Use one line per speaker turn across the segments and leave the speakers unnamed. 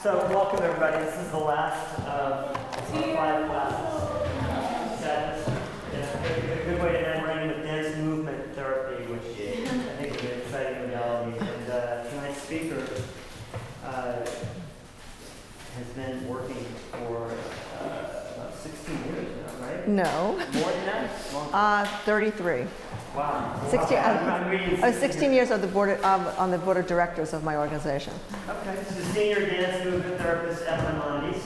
So welcome everybody. This is the last of 5 classes. A good way to end running with dance movement therapy, which I think is an exciting modality. And tonight's speaker has been working for about 16 years now, right?
No.
More than that?
33.
Wow.
16 years of the board on the board of directors of my organization.
Okay. This is senior dance movement therapist at modalities,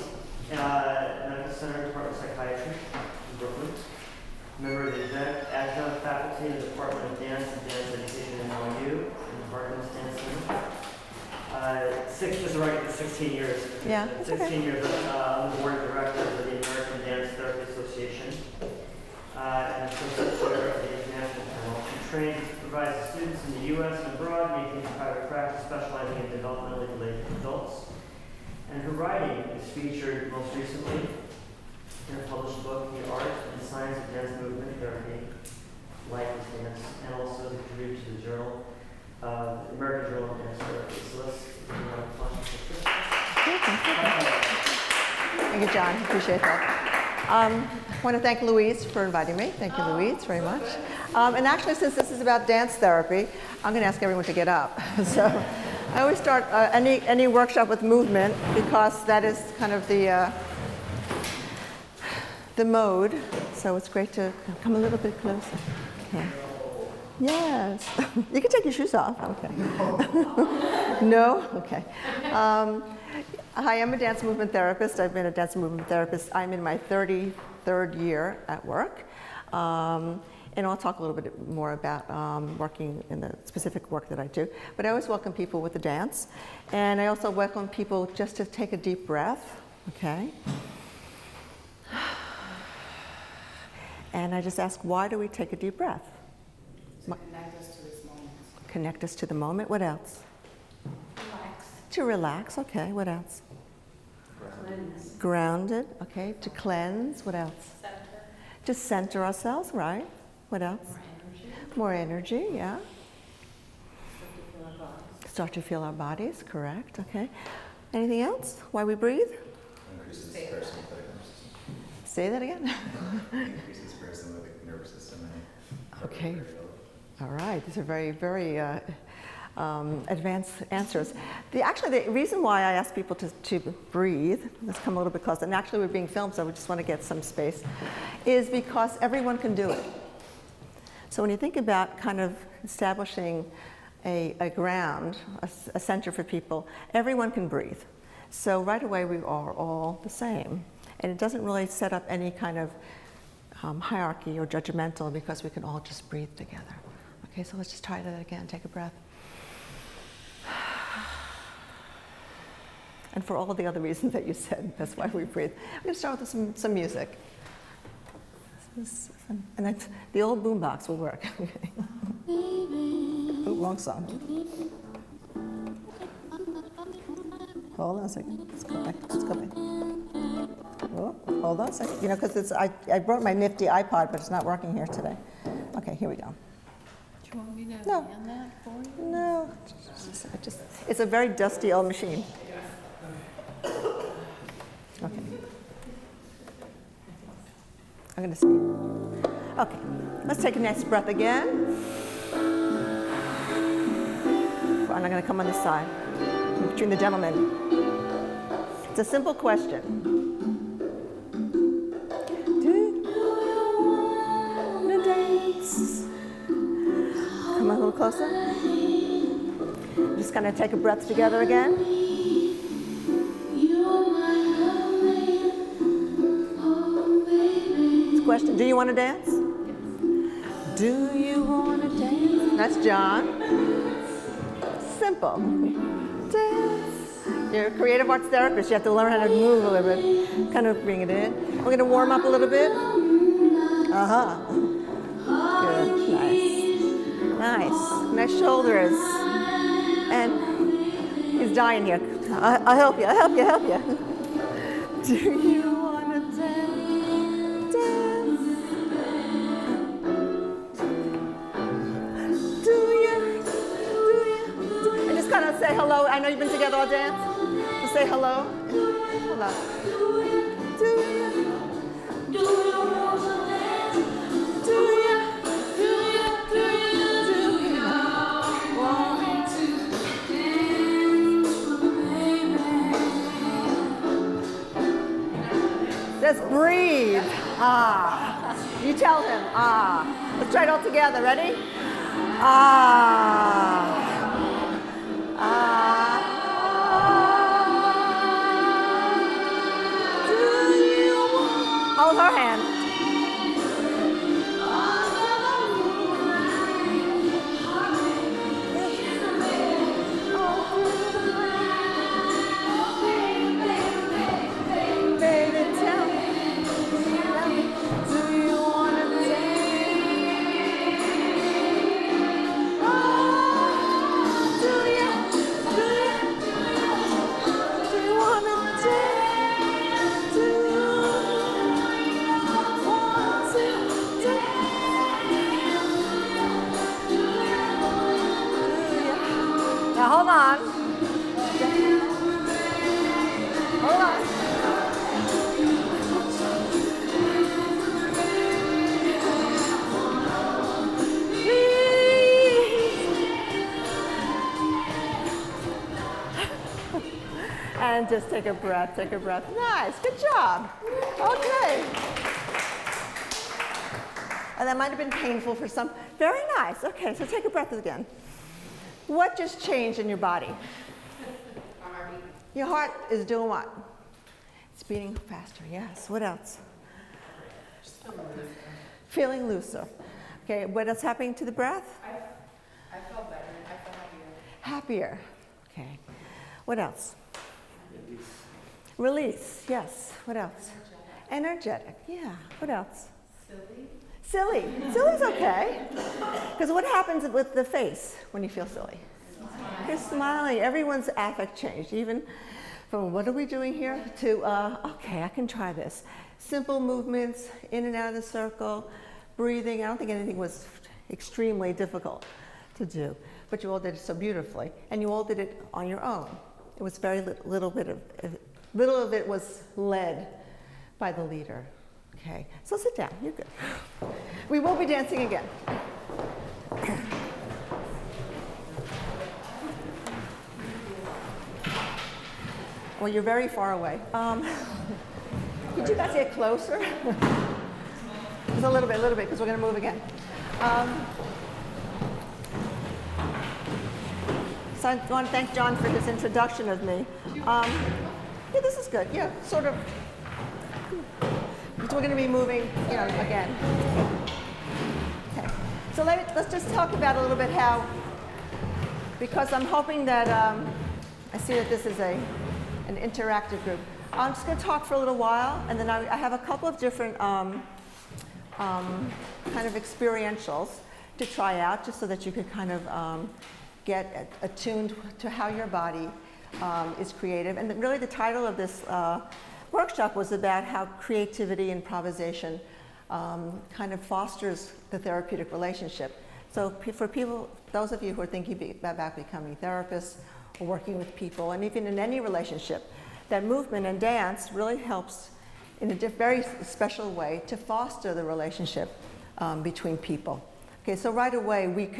Medical Center, Department of Psychiatry in Brooklyn. Member of the adjunct faculty in the Department of Dance and Dance Education at NYU and the Bartlett's Dance Center. Just right, 16 years.
Yeah,
16
okay.
years on the board of directors of the American Dance Therapy Association and associate chair of the International Panel. She trains and supervises students in the U.S. and abroad, making private practice, specializing in developmentally delayed adults. And her writing is featured most recently in a published book, The Art and Science of Dance Movement Therapy, Lifeless Dance, and also is contributed to the journal, American Journal of Dance Therapy. So let's
Thank you, John. Appreciate that. I want to thank Louise for inviting me. Thank you, Louise, very much. And actually, since this is about dance therapy, I'm going to ask everyone to get up. So I always start any workshop with movement because that is kind of the mode. So it's great to come a little bit closer. Okay. Yes. You can take your shoes off. Okay. No? Okay. Hi, I'm a dance movement therapist. I've been a dance movement therapist. I'm in my 33rd year at work. And I'll talk a little bit more about working in the specific work that I do. But I always welcome people with the dance. And I also welcome people just to take a deep breath. Okay. And I just ask, why do we take a deep breath?
To connect us to this moment.
Connect us to the moment. What else?
Relax.
To relax. Okay. What else?
Cleanse.
Grounded. Okay. To cleanse. What else?
Center.
To center ourselves. Right. What else?
More energy.
More energy. Yeah.
Start to feel our bodies.
Start to feel our bodies. Correct. Okay. Anything else? Why we breathe?
Increases parasympathetic nervous system.
Say that again.
Increases parasympathetic nervous system.
Okay. All right. These are very, very advanced answers. Actually, the reason why I ask people to breathe, let's come a little bit closer, and actually we're being filmed, so we just want to get some space, is because everyone can do it. So when you think about kind of establishing a ground, a center for people, everyone can breathe. So right away we are all the same. And it doesn't really set up any kind of hierarchy or judgmental because we can all just breathe together. Okay, so let's just try that again. Take a breath. And for all of the other reasons that you said, that's why we breathe. I'm going to start with some music. And that's, the old boombox will work. Oh, wrong song. Hold on a second. Let's go back. Let's go back. Oh, hold on a second. You know, because I brought my nifty iPod, but it's not working here today. Okay, here we go.
Do you want me to hand that for you?
No. It's a very dusty old machine. Okay. I'm going to speak. Okay. Let's take a nice breath again. And I'm going to come on this side, between the gentlemen. It's a simple question. Do you want to dance? Come on a little closer. Just going to take a breath together again. Question, do you want to dance? Yes. Do you want to dance? That's John. Simple. Dance. You're a creative arts therapist. You have to learn how to move a little bit, kind of bring it in. We're going to warm up a little bit. Uh-huh. Good. Nice. Nice. Nice shoulders. And he's dying here. I'll help you. I'll help you. I'll help you. Do you want to dance? Say hello. I know you've been together all dance. Just say hello? Hold on. Do Just breathe. Ah. You tell him. Ah. Let's try it all together. Ready? Ah. Ah. Do you want? Hold her hand. Baby, tell me. Do you want to dance? Oh, do you want to dance? Do you want to dance? Now hold on. Hold on. And just take a breath, take a breath. Nice, good job. Okay. And that might have been painful for some. Very nice. Okay, so take a breath again. What just changed in your body? Your heart is doing what? It's beating faster, yes. What else? Feeling looser. Okay, what else happening to the breath?
I felt better. I felt
Happier.
happier.
Okay. What else? Release, yes. What else? Energetic, yeah. What else? Silly. Silly's okay. Because what happens with the face when you feel silly? You're smiling. Everyone's affect changed, even from what are we doing here to, okay, I can try this. Simple movements, in and out of the circle, breathing. I don't think anything was extremely difficult to do, but you all did it so beautifully, and you all did it on your own. It was very little of it was led by the leader. Okay, so sit down, you're good. We will be dancing again. Well, you're very far away. Could you guys get closer? Just a little bit, because we're going to move again. So I want to thank John for his introduction of me. Yeah, this is good. Yeah, sort of. So we're going to be moving, again. Okay. So let's just talk about a little bit how, because I'm hoping that I see that this is an interactive group. I'm just going to talk for a little while, and then I have a couple of different kind of experientials to try out, just so that you could kind of get attuned to how your body is creative. And really the title of this workshop was about how creativity, improvisation kind of fosters the therapeutic relationship. So for people, those of you who are thinking about becoming therapists or working with people, and even in any relationship, that movement and dance really helps in a very special way to foster the relationship between people. Okay, so right away we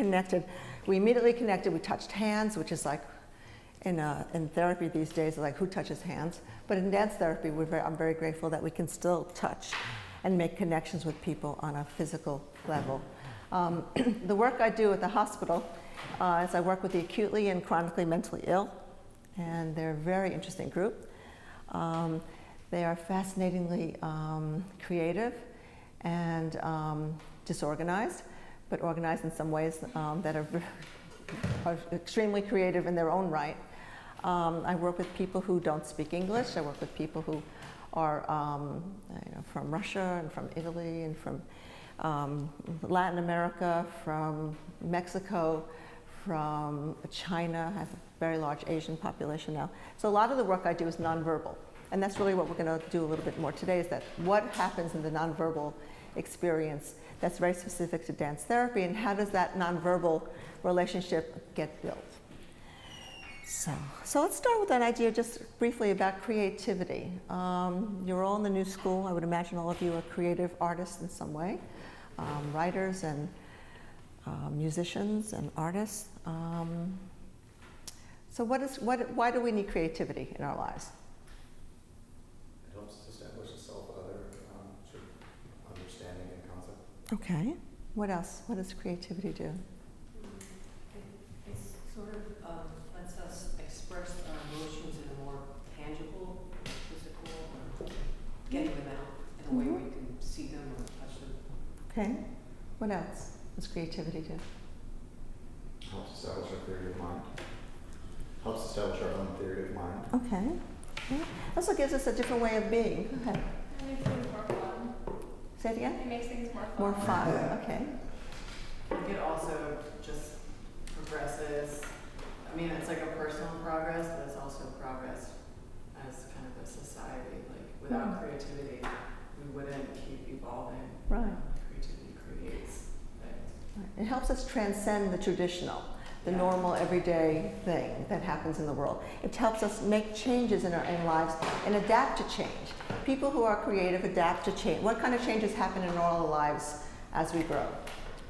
immediately connected, we touched hands, which is like in therapy these days, like who touches hands? But in dance therapy, I'm very grateful that we can still touch and make connections with people on a physical level. The work I do at the hospital is I work with the acutely and chronically mentally ill, and they're a very interesting group. They are fascinatingly creative and disorganized, but organized in some ways that are extremely creative in their own right. I work with people who don't speak English. I work with people who are from Russia and from Italy and from Latin America, from Mexico, from China. I have a very large Asian population now. So a lot of the work I do is nonverbal. And that's really what we're going to do a little bit more today, is that what happens in the nonverbal experience that's very specific to dance therapy, and how does that nonverbal relationship get built. So let's start with that idea just briefly about creativity. You're all in the new school. I would imagine all of you are creative artists in some way, writers and musicians and artists. So why do we need creativity in our lives?
It helps establish a self-other sort of understanding and concept.
Okay. What else? What does creativity do?
It sort of lets us express our emotions in a more tangible, physical, getting them out in a way where you can see them or touch them.
Okay. What else does creativity do?
Helps establish our theory of mind. Helps establish our own theory of mind.
Okay. Okay. Also gives us a different way of being. Okay.
It makes things more fun.
Say it again?
It makes things more fun.
More fun. Okay.
I think it also just progresses. I mean, it's like a personal progress, but it's also progress as kind of a society. Like without creativity, we wouldn't keep evolving.
Right.
Creativity creates things.
It helps us transcend the traditional, the normal, everyday thing that happens in the world. It helps us make changes in our lives and adapt to change. People who are creative adapt to change. What kind of changes happen in our lives as we grow?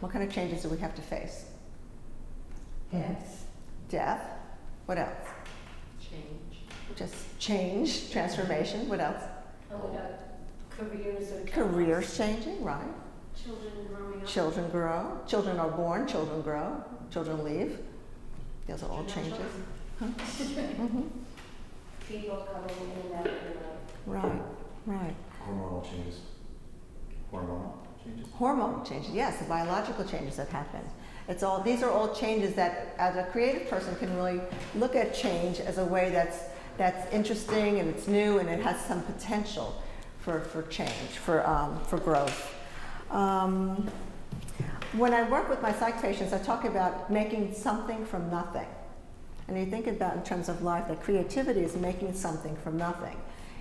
What kind of changes do we have to face?
Death.
Death. What else?
Change.
Just change, transformation. What else?
Oh, we got careers or
Careers changing, right?
children growing up.
Children grow. Children are born. Children grow. Children leave. Those are all changes. Huh?
People coming in and out of your life.
Right, right.
Hormonal changes. Hormonal changes.
Hormone changes, yes, the biological changes that happen. These are all changes that, as a creative person, can really look at change as a way that's interesting and it's new and it has some potential for change, for growth. When I work with my psych patients, I talk about making something from nothing. And you think about in terms of life that creativity is making something from nothing.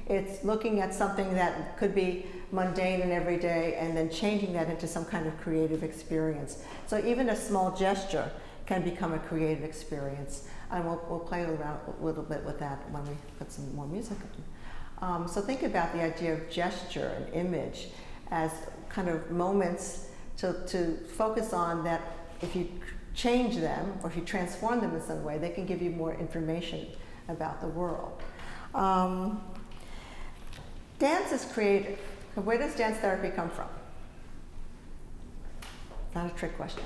It's looking at something that could be mundane and everyday and then changing that into some kind of creative experience. So even a small gesture can become a creative experience. And we'll play around a little bit with that when we put some more music on. So think about the idea of gesture and image as kind of moments to focus on that. If you change them or if you transform them in some way, they can give you more information about the world. Dance is creative. Where does dance therapy come from? Not a trick question.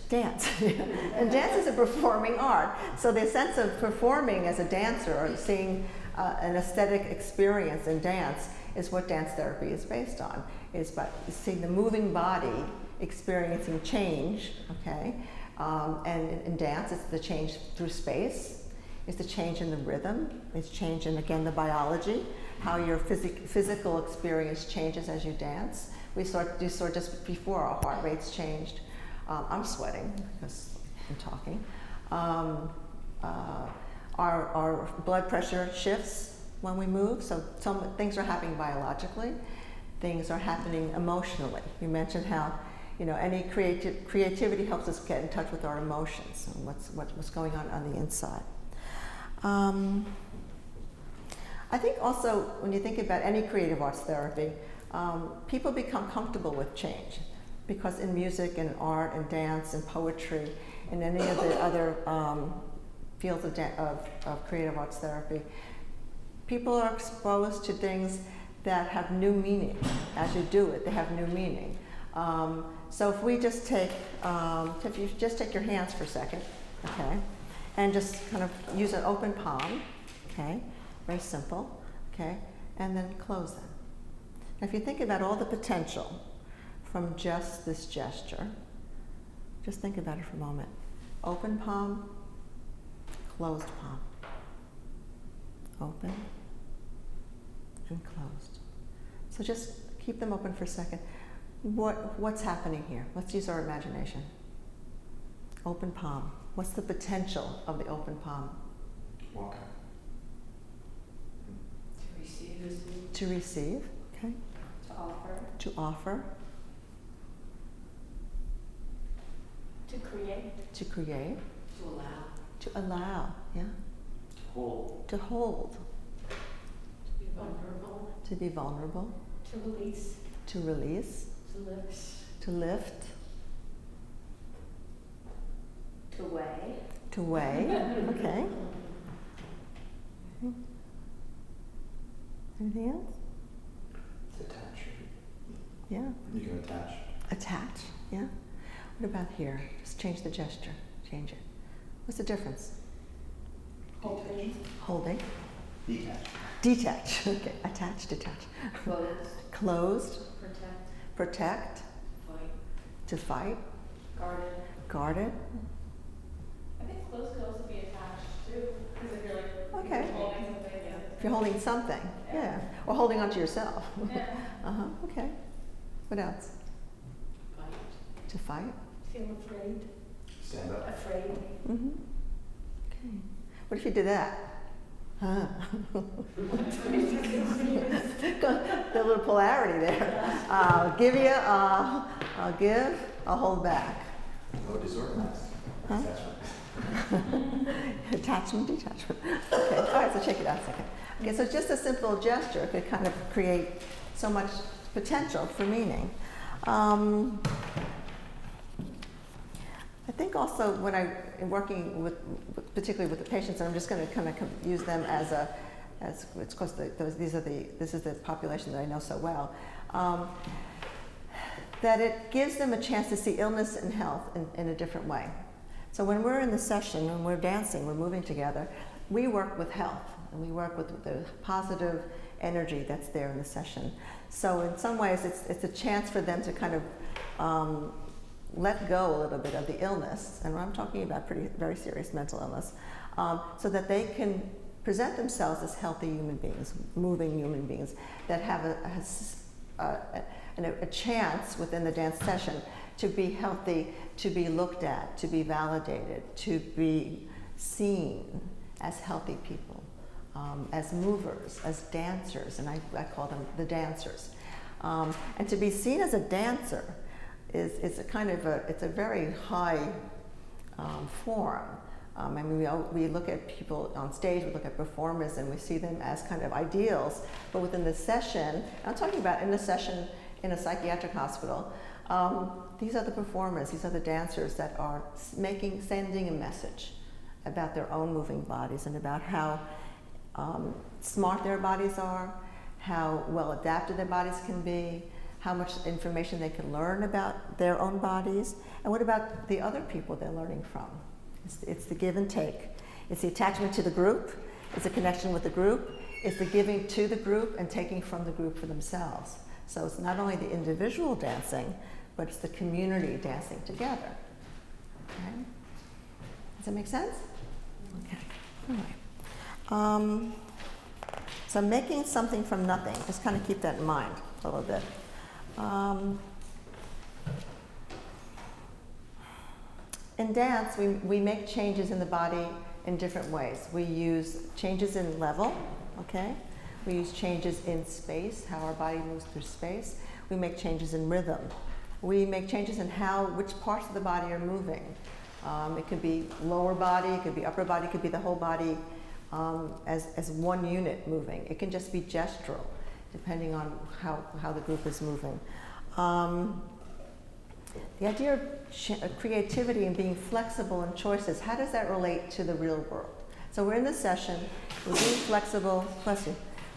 Dance. And dance is a performing art. So the sense of performing as a dancer or seeing an aesthetic experience in dance is what dance therapy is based on, is by seeing the moving body experiencing change, okay? And in dance, it's the change through space, it's the change in the rhythm, it's change in, again, the biology, how your physical experience changes as you dance. You saw just before our heart rates changed. I'm sweating because I'm talking. Our blood pressure shifts when we move, so some things are happening biologically, things are happening emotionally. You mentioned how, any creativity helps us get in touch with our emotions and what's going on the inside. I think also when you think about any creative arts therapy, people become comfortable with change because in music and art and dance and poetry and any of the other fields of creative arts therapy, people are exposed to things that have new meaning. As you do it, they have new meaning. So if we just take, if you just take your hands for a second, okay, and just kind of use an open palm, okay, very simple, okay, and then close them. Now, if you think about all the potential from just this gesture, just think about it for a moment. Open palm, closed palm. Open and closed. So just keep them open for a second. What's happening here? Let's use our imagination. Open palm. What's the potential of the open palm?
Walk.
To receive.
To receive, okay.
To offer.
To offer.
To create.
To create.
To allow.
To allow, yeah.
Hold.
To hold.
To be vulnerable.
To be vulnerable.
To release.
To release.
To lift.
To lift.
To weigh.
To weigh. Okay. Anything else?
Attach.
Yeah.
You can attach.
Attach. Yeah. What about here? Just change the gesture. Change it. What's the difference?
Holding.
Holding.
Detach.
Detach. Okay. Attach, detach.
Closed.
Closed.
Protect.
Protect.
Fight.
To fight.
Guarded.
Guarded.
I think close could also be attached too, because if you're like
Okay.
holding something, yeah.
If you're holding something. Yeah. Or holding onto yourself.
Yeah.
Uh-huh. Okay. What else?
Fight.
To fight.
Feel afraid.
Stand up.
Afraid.
Mm-hmm. Okay. What if you did that? Huh? The little polarity there. I'll give you, I'll give, I'll hold back.
Oh, disorganized.
Huh?
Attachment.
Attachment, detachment. Okay, all right, so check it out a second. Okay, so just a simple gesture could kind of create so much potential for meaning. I think also when I'm working with, particularly with the patients, and I'm just going to kind of use them as of course this is the population that I know so well, that it gives them a chance to see illness and health in a different way. So when we're in the session, when we're dancing, we're moving together, we work with health, and we work with the positive energy that's there in the session. So in some ways, it's a chance for them to kind of let go a little bit of the illness, and I'm talking about very serious mental illness, so that they can present themselves as healthy human beings, moving human beings that have a chance within the dance session to be healthy, to be looked at, to be validated, to be seen as healthy people, as movers, as dancers, and I call them the dancers. And to be seen as a dancer is a kind of it's a very high form. I mean, we look at people on stage, we look at performers, and we see them as kind of ideals. But within the session, I'm talking about in a session in a psychiatric hospital, these are the performers, these are the dancers that are sending a message about their own moving bodies and about how smart their bodies are, how well adapted their bodies can be, how much information they can learn about their own bodies, and what about the other people they're learning from. It's the give and take. It's the attachment to the group, it's the connection with the group, it's the giving to the group and taking from the group for themselves. So it's not only the individual dancing, but it's the community dancing together. Okay? Does that make sense? Okay. All right. So making something from nothing, just kind of keep that in mind a little bit. In dance, we make changes in the body in different ways. We use changes in level, okay? We use changes in space, how our body moves through space. We make changes in rhythm. We make changes in which parts of the body are moving. It could be lower body, it could be upper body, it could be the whole body as one unit moving. It can just be gestural, depending on how the group is moving. The idea of creativity and being flexible in choices, how does that relate to the real world? So we're in the session, we're being flexible,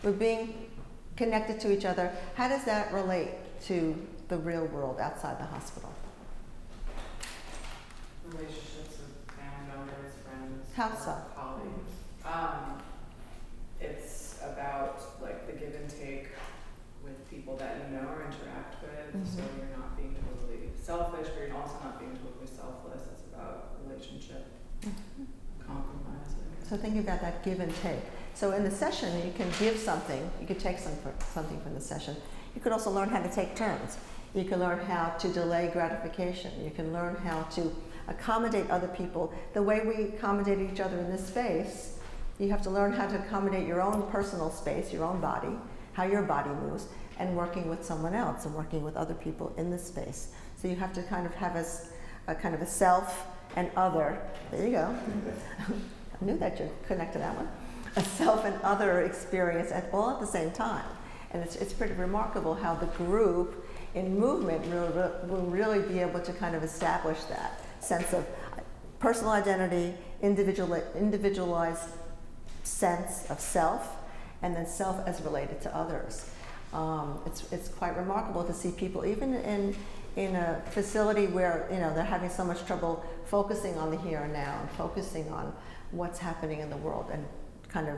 we're being connected to each other. How does that relate to the real world outside the hospital?
Relationships with family members, friends,
How so?
colleagues. It's about like the give and take with people that you know or interact with.
Mm-hmm.
So you're not being totally selfish, but you're also not being totally selfless. It's about relationship, compromise.
So thinking about that give and take. So in the session, you can give something, you could take something from the session. You could also learn how to take turns. You can learn how to delay gratification. You can learn how to accommodate other people. The way we accommodate each other in this space, you have to learn how to accommodate your own personal space, your own body, how your body moves, and working with someone else and working with other people in this space. So you have to kind of have a kind of a self and other, there you go. I knew that you'd connect to that one. A self and other experience all at the same time. And it's pretty remarkable how the group in movement will really be able to kind of establish that sense of personal identity, individualized sense of self, and then self as related to others. It's quite remarkable to see people, even in a facility where they're having so much trouble focusing on the here and now and focusing on what's happening in the world, and kind of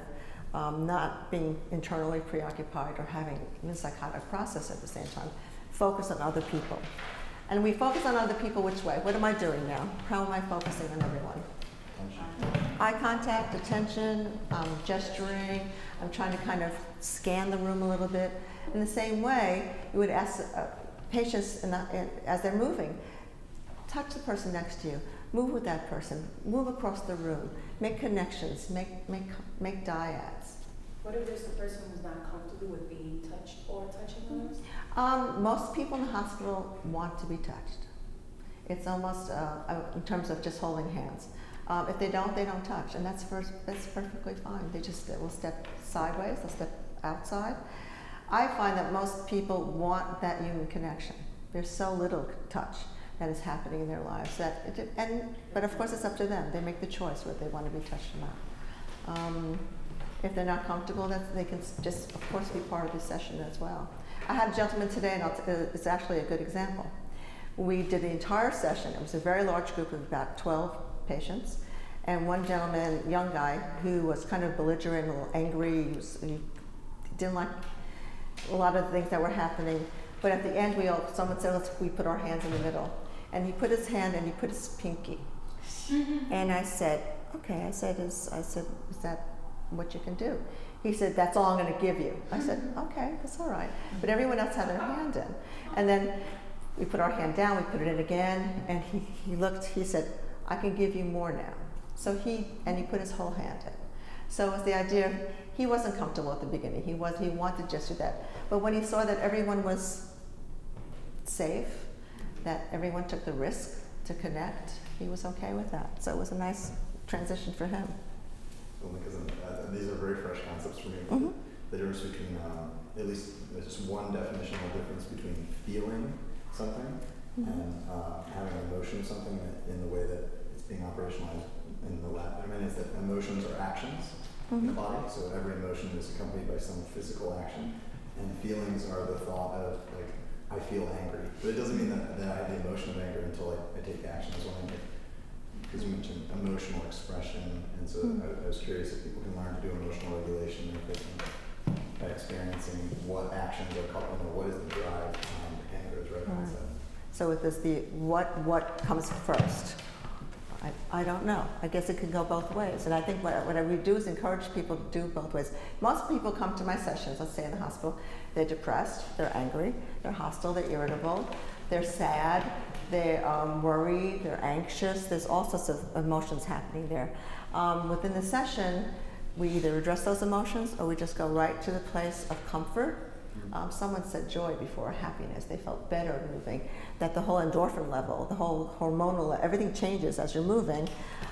not being internally preoccupied or having a psychotic process at the same time. Focus on other people. And we focus on other people which way? What am I doing now? How am I focusing on everyone? Eye contact, attention, gesturing. I'm trying to kind of scan the room a little bit. In the same way, you would ask patients as they're moving, touch the person next to you, move with that person, move across the room, make connections, make dyads.
What if there's the person who's not comfortable with being touched or touching others?
Most people in the hospital want to be touched. It's almost in terms of just holding hands. If they don't touch, and that's perfectly fine. They will step sideways, they'll step outside. I find that most people want that human connection. There's so little touch that is happening in their lives but of course it's up to them. They make the choice whether they want to be touched or not. If they're not comfortable, they can just, of course, be part of the session as well. I had a gentleman today, and it's actually a good example. We did the entire session. It was a very large group of about 12 patients, and one gentleman, young guy, who was kind of belligerent, a little angry. He didn't like a lot of the things that were happening. But at the end, someone said, we put our hands in the middle. And he put his hand and he put his pinky. And I said, okay. I said, is that what you can do? He said, that's all I'm going to give you. I said, okay, that's all right. But everyone else had their hand in. And then we put our hand down, we put it in again, and he looked, he said, I can give you more now. So he put his whole hand in. So it was the idea, he wasn't comfortable at the beginning. He wanted just to do that. But when he saw that everyone was safe, that everyone took the risk to connect, he was okay with that. So it was a nice transition for him.
Only because these are very fresh concepts for me.
Mm-hmm.
The difference between, at least there's just one definitional difference between feeling something and having an emotion of something in the way that it's being operationalized in the lab. I mean, is that emotions are actions in the body, so every emotion is accompanied by some physical action, and feelings are the thought of, like, I feel angry. But it doesn't mean that I have the emotion of anger until I take action as well. Because you mentioned emotional expression, and so I was curious if people can learn to do emotional regulation, if they can, by experiencing what actions are coupled, or what is the drive behind anger is right concept.
So with this, what comes first? I don't know. I guess it could go both ways. And I think what I would do is encourage people to do both ways. Most people come to my sessions, let's say in the hospital, they're depressed, they're angry, they're hostile, they're irritable, they're sad, they're worried, they're anxious. There's all sorts of emotions happening there. Within the session, we either address those emotions or we just go right to the place of comfort. Someone said joy before, happiness. They felt better moving. That the whole endorphin level, the whole hormonal, everything changes as you're moving.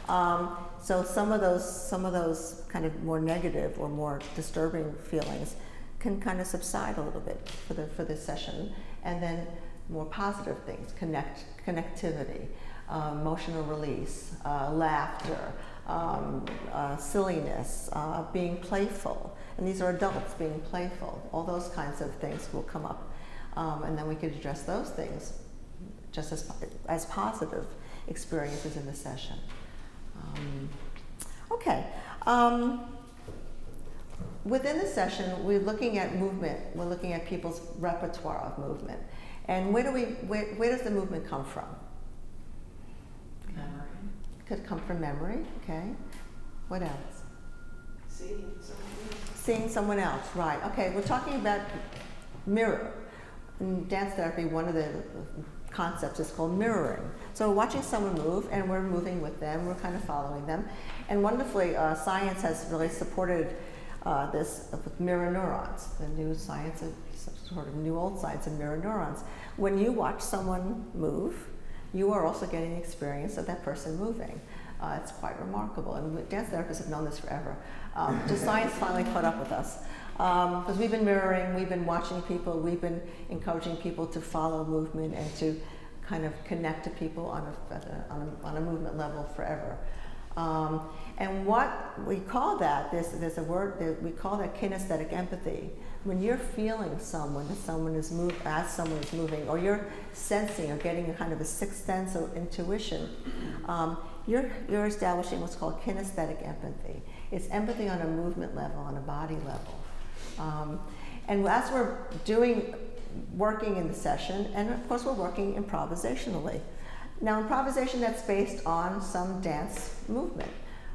So some of those kind of more negative or more disturbing feelings can kind of subside a little bit for the session, and then more positive things, connectivity, emotional release, laughter, silliness, being playful. And these are adults being playful. All those kinds of things will come up. And then we could address those things just as positive experiences in the session. Okay. Within the session, we're looking at movement. We're looking at people's repertoire of movement. And where does the movement come from?
Memory.
Could come from memory, okay. What else? Seeing someone else, right. Okay, we're talking about mirror. In dance therapy, one of the concepts is called mirroring. So we're watching someone move, and we're moving with them, we're kind of following them. And wonderfully, science has really supported this with mirror neurons, the new science, sort of new old science of mirror neurons. When you watch someone move, you are also getting the experience of that person moving. It's quite remarkable, and dance therapists have known this forever. Just science finally caught up with us. Because we've been mirroring, we've been watching people, we've been encouraging people to follow movement and to kind of connect to people on a movement level forever. And what we call that, there's a word, we call that kinesthetic empathy. When you're feeling someone, as someone is moving, or you're sensing or getting a kind of a sixth sense or intuition, you're establishing what's called kinesthetic empathy. It's empathy on a movement level, on a body level. And as we're working in the session, and of course we're working improvisationally. Now, improvisation that's based on some dance movement.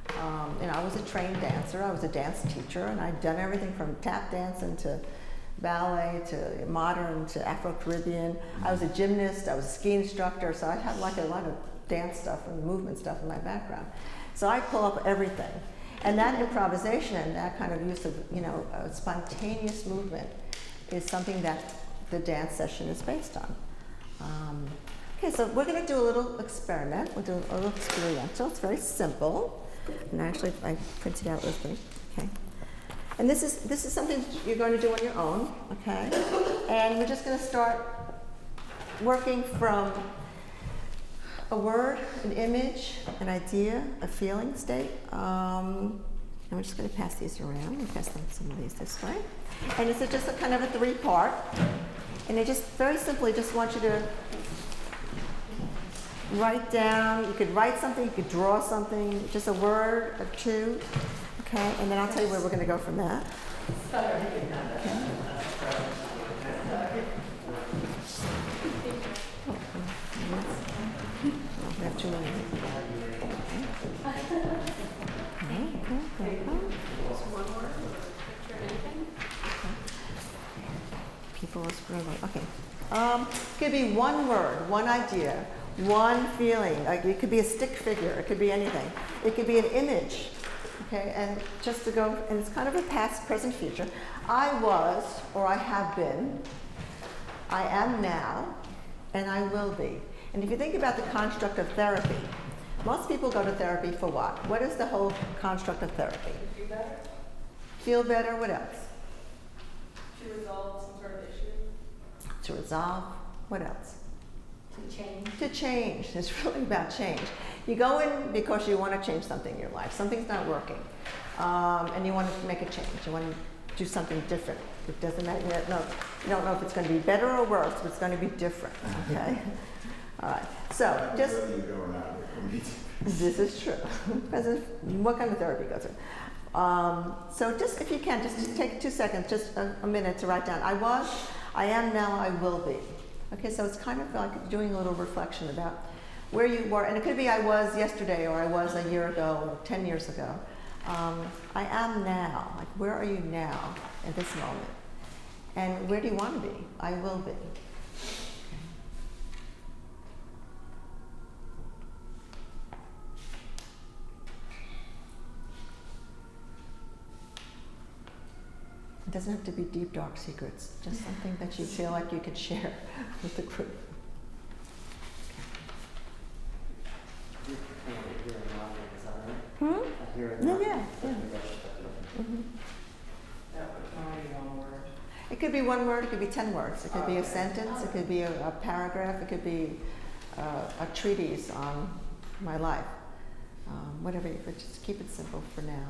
I was a trained dancer, I was a dance teacher, and I'd done everything from tap dancing to ballet to modern to Afro-Caribbean. I was a gymnast, I was a ski instructor, so I had like a lot of dance stuff and movement stuff in my background. So I pull up everything. And that improvisation and that kind of use of, spontaneous movement is something that the dance session is based on. Okay, so we're going to do a little experiment. We're doing a little experiential. It's very simple. And actually, I printed out with me. Okay. And this is something you're going to do on your own. Okay. And we're just going to start working from a word, an image, an idea, a feeling state. And we're just going to pass these around. We'll pass some of these this way. And it's just a kind of a three-part. And I just very simply just want you to write down. You could write something, you could draw something, just a word or two. Okay, and then I'll tell you where we're going to go from that. Okay. We have 2 minutes. People whispering. Okay. It could be one word, one idea, one feeling. Like it could be a stick figure. It could be anything. It could be an image. Okay, and just to go, and it's kind of a past, present, future. I was, or I have been. I am now, and I will be. And if you think about the construct of therapy, most people go to therapy for what? What is the whole construct of therapy?
Feel better?
Feel better, what else?
To resolve some sort of issue?
To resolve, what else?
To change.
To change. It's really about change. You go in because you want to change something in your life. Something's not working. And you want to make a change. You want to do something different. It doesn't matter. You don't know if it's going to be better or worse, but it's going to be different. Okay? All right. So just.
Whether you go or not,
this is true. Depends on what kind of therapy goes in. So just, if you can, just take 2 seconds, just a minute to write down. I was, I am now, I will be. Okay, so it's kind of like doing a little reflection about where you were. And it could be I was yesterday, or I was a year ago, or 10 years ago. I am now. Like, where are you now at this moment? And where do you want to be? I will be. It doesn't have to be deep, dark secrets, just something that you feel like you could share with the group. Yeah. Mm-hmm.
That would only be one word.
It could be one word, it could be 10 words, it could be a sentence, it could be a paragraph, it could be a treatise on my life. Whatever, but just keep it simple for now.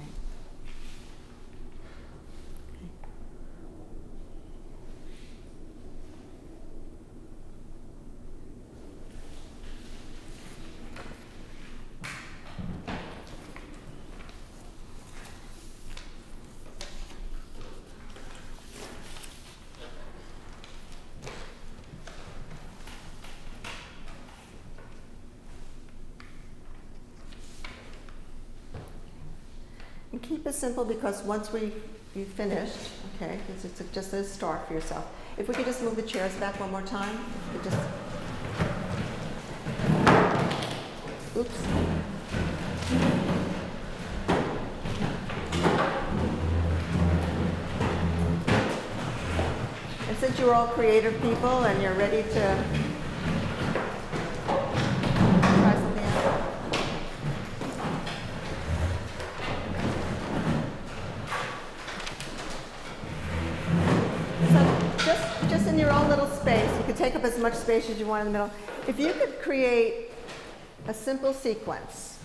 Okay. And keep it simple, because once you've finished, okay, it's just a start for yourself. If we could just move the chairs back one more time. Oops. And since you're all creative people and you're ready to your own little space. You can take up as much space as you want in the middle. If you could create a simple sequence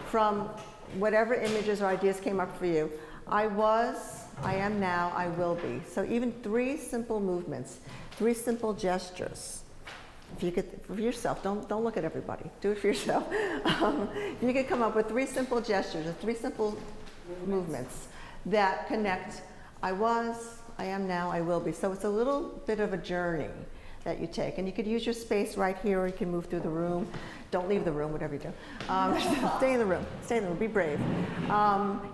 from whatever images or ideas came up for you. I was, I am now, I will be. So even 3 simple movements, 3 simple gestures. If you could, for yourself, don't look at everybody. Do it for yourself. If you could come up with 3 simple gestures or 3 simple movements that connect I was, I am now, I will be. So it's a little bit of a journey that you take. And you could use your space right here, or you can move through the room. Don't leave the room, whatever you do. Stay in the room. Stay in the room. Be brave.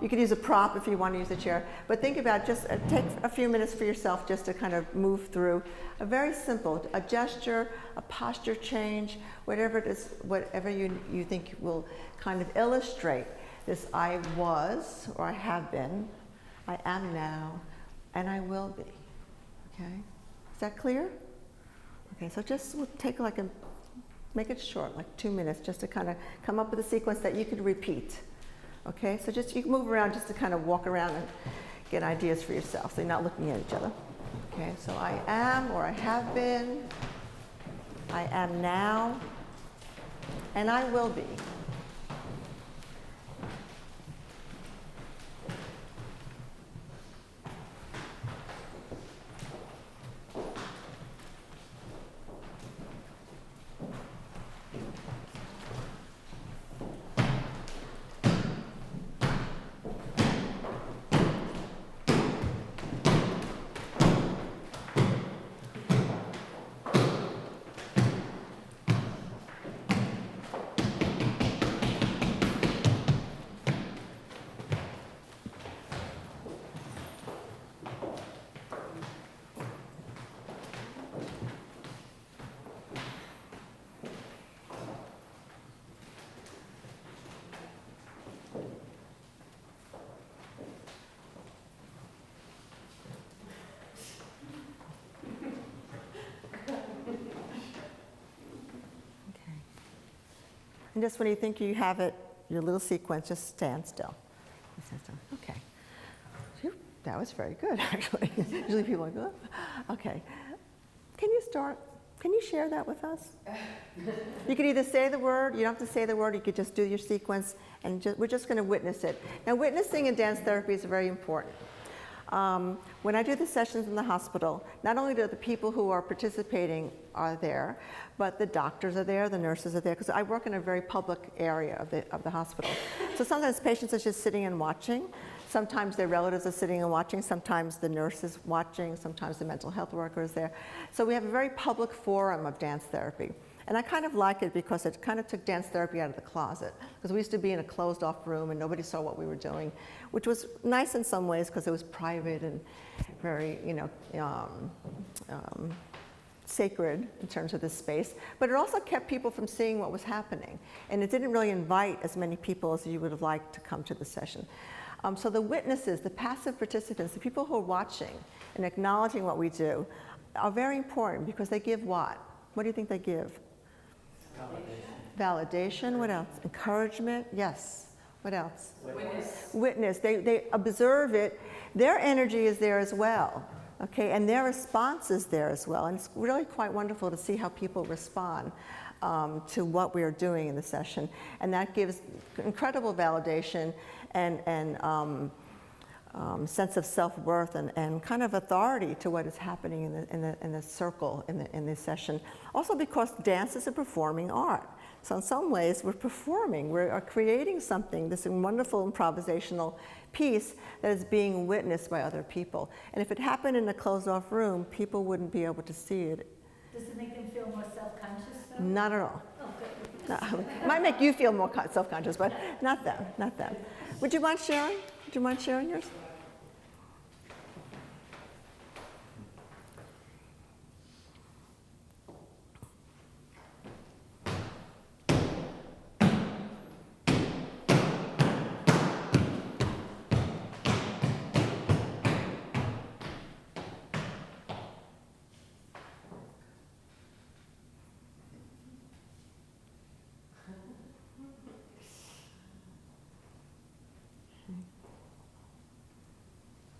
You could use a prop if you want to use a chair. But think about just take a few minutes for yourself just to kind of move through a very simple, a gesture, a posture change, whatever it is, whatever you think will kind of illustrate this I was, or I have been, I am now, and I will be. Okay? Is that clear? Okay, so just take like make it short, like 2 minutes, just to kind of come up with a sequence that you could repeat. Okay, so just you can move around just to kind of walk around and get ideas for yourself, so you're not looking at each other. Okay, so I am, or I have been, I am now, and I will be. And just when you think you have it, your little sequence, just stand still. Stand still. Okay. Phew, that was very good, actually. Usually people are like, oh. Okay. Can you start? Can you share that with us? You could either say the word, you don't have to say the word, you could just do your sequence, and we're just going to witness it. Now, witnessing in dance therapy is very important. When I do the sessions in the hospital, not only do the people who are participating are there, but the doctors are there, the nurses are there, because I work in a very public area of the hospital. So sometimes patients are just sitting and watching. Sometimes their relatives are sitting and watching. Sometimes the nurse is watching. Sometimes the mental health worker is there. So we have a very public forum of dance therapy. And I kind of like it because it kind of took dance therapy out of the closet. Because we used to be in a closed off room and nobody saw what we were doing, which was nice in some ways because it was private and very, sacred in terms of this space. But it also kept people from seeing what was happening. And it didn't really invite as many people as you would have liked to come to the session. So the witnesses, the passive participants, the people who are watching and acknowledging what we do are very important because they give what? What do you think they give? Validation. What else? Encouragement. Yes. What else? Witness. They observe it. Their energy is there as well. Okay, and their response is there as well. And it's really quite wonderful to see how people respond to what we are doing in the session. And that gives incredible validation and sense of self-worth and kind of authority to what is happening in the circle in this session. Also because dance is a performing art. So in some ways we're performing, we're creating something, this wonderful improvisational piece that is being witnessed by other people. And if it happened in a closed off room, people wouldn't be able to see it.
Does it make them feel more self-conscious though?
Not at all.
Oh, good.
No, it might make you feel more self-conscious, but not them, not them. Would you mind sharing? Would you mind sharing yours?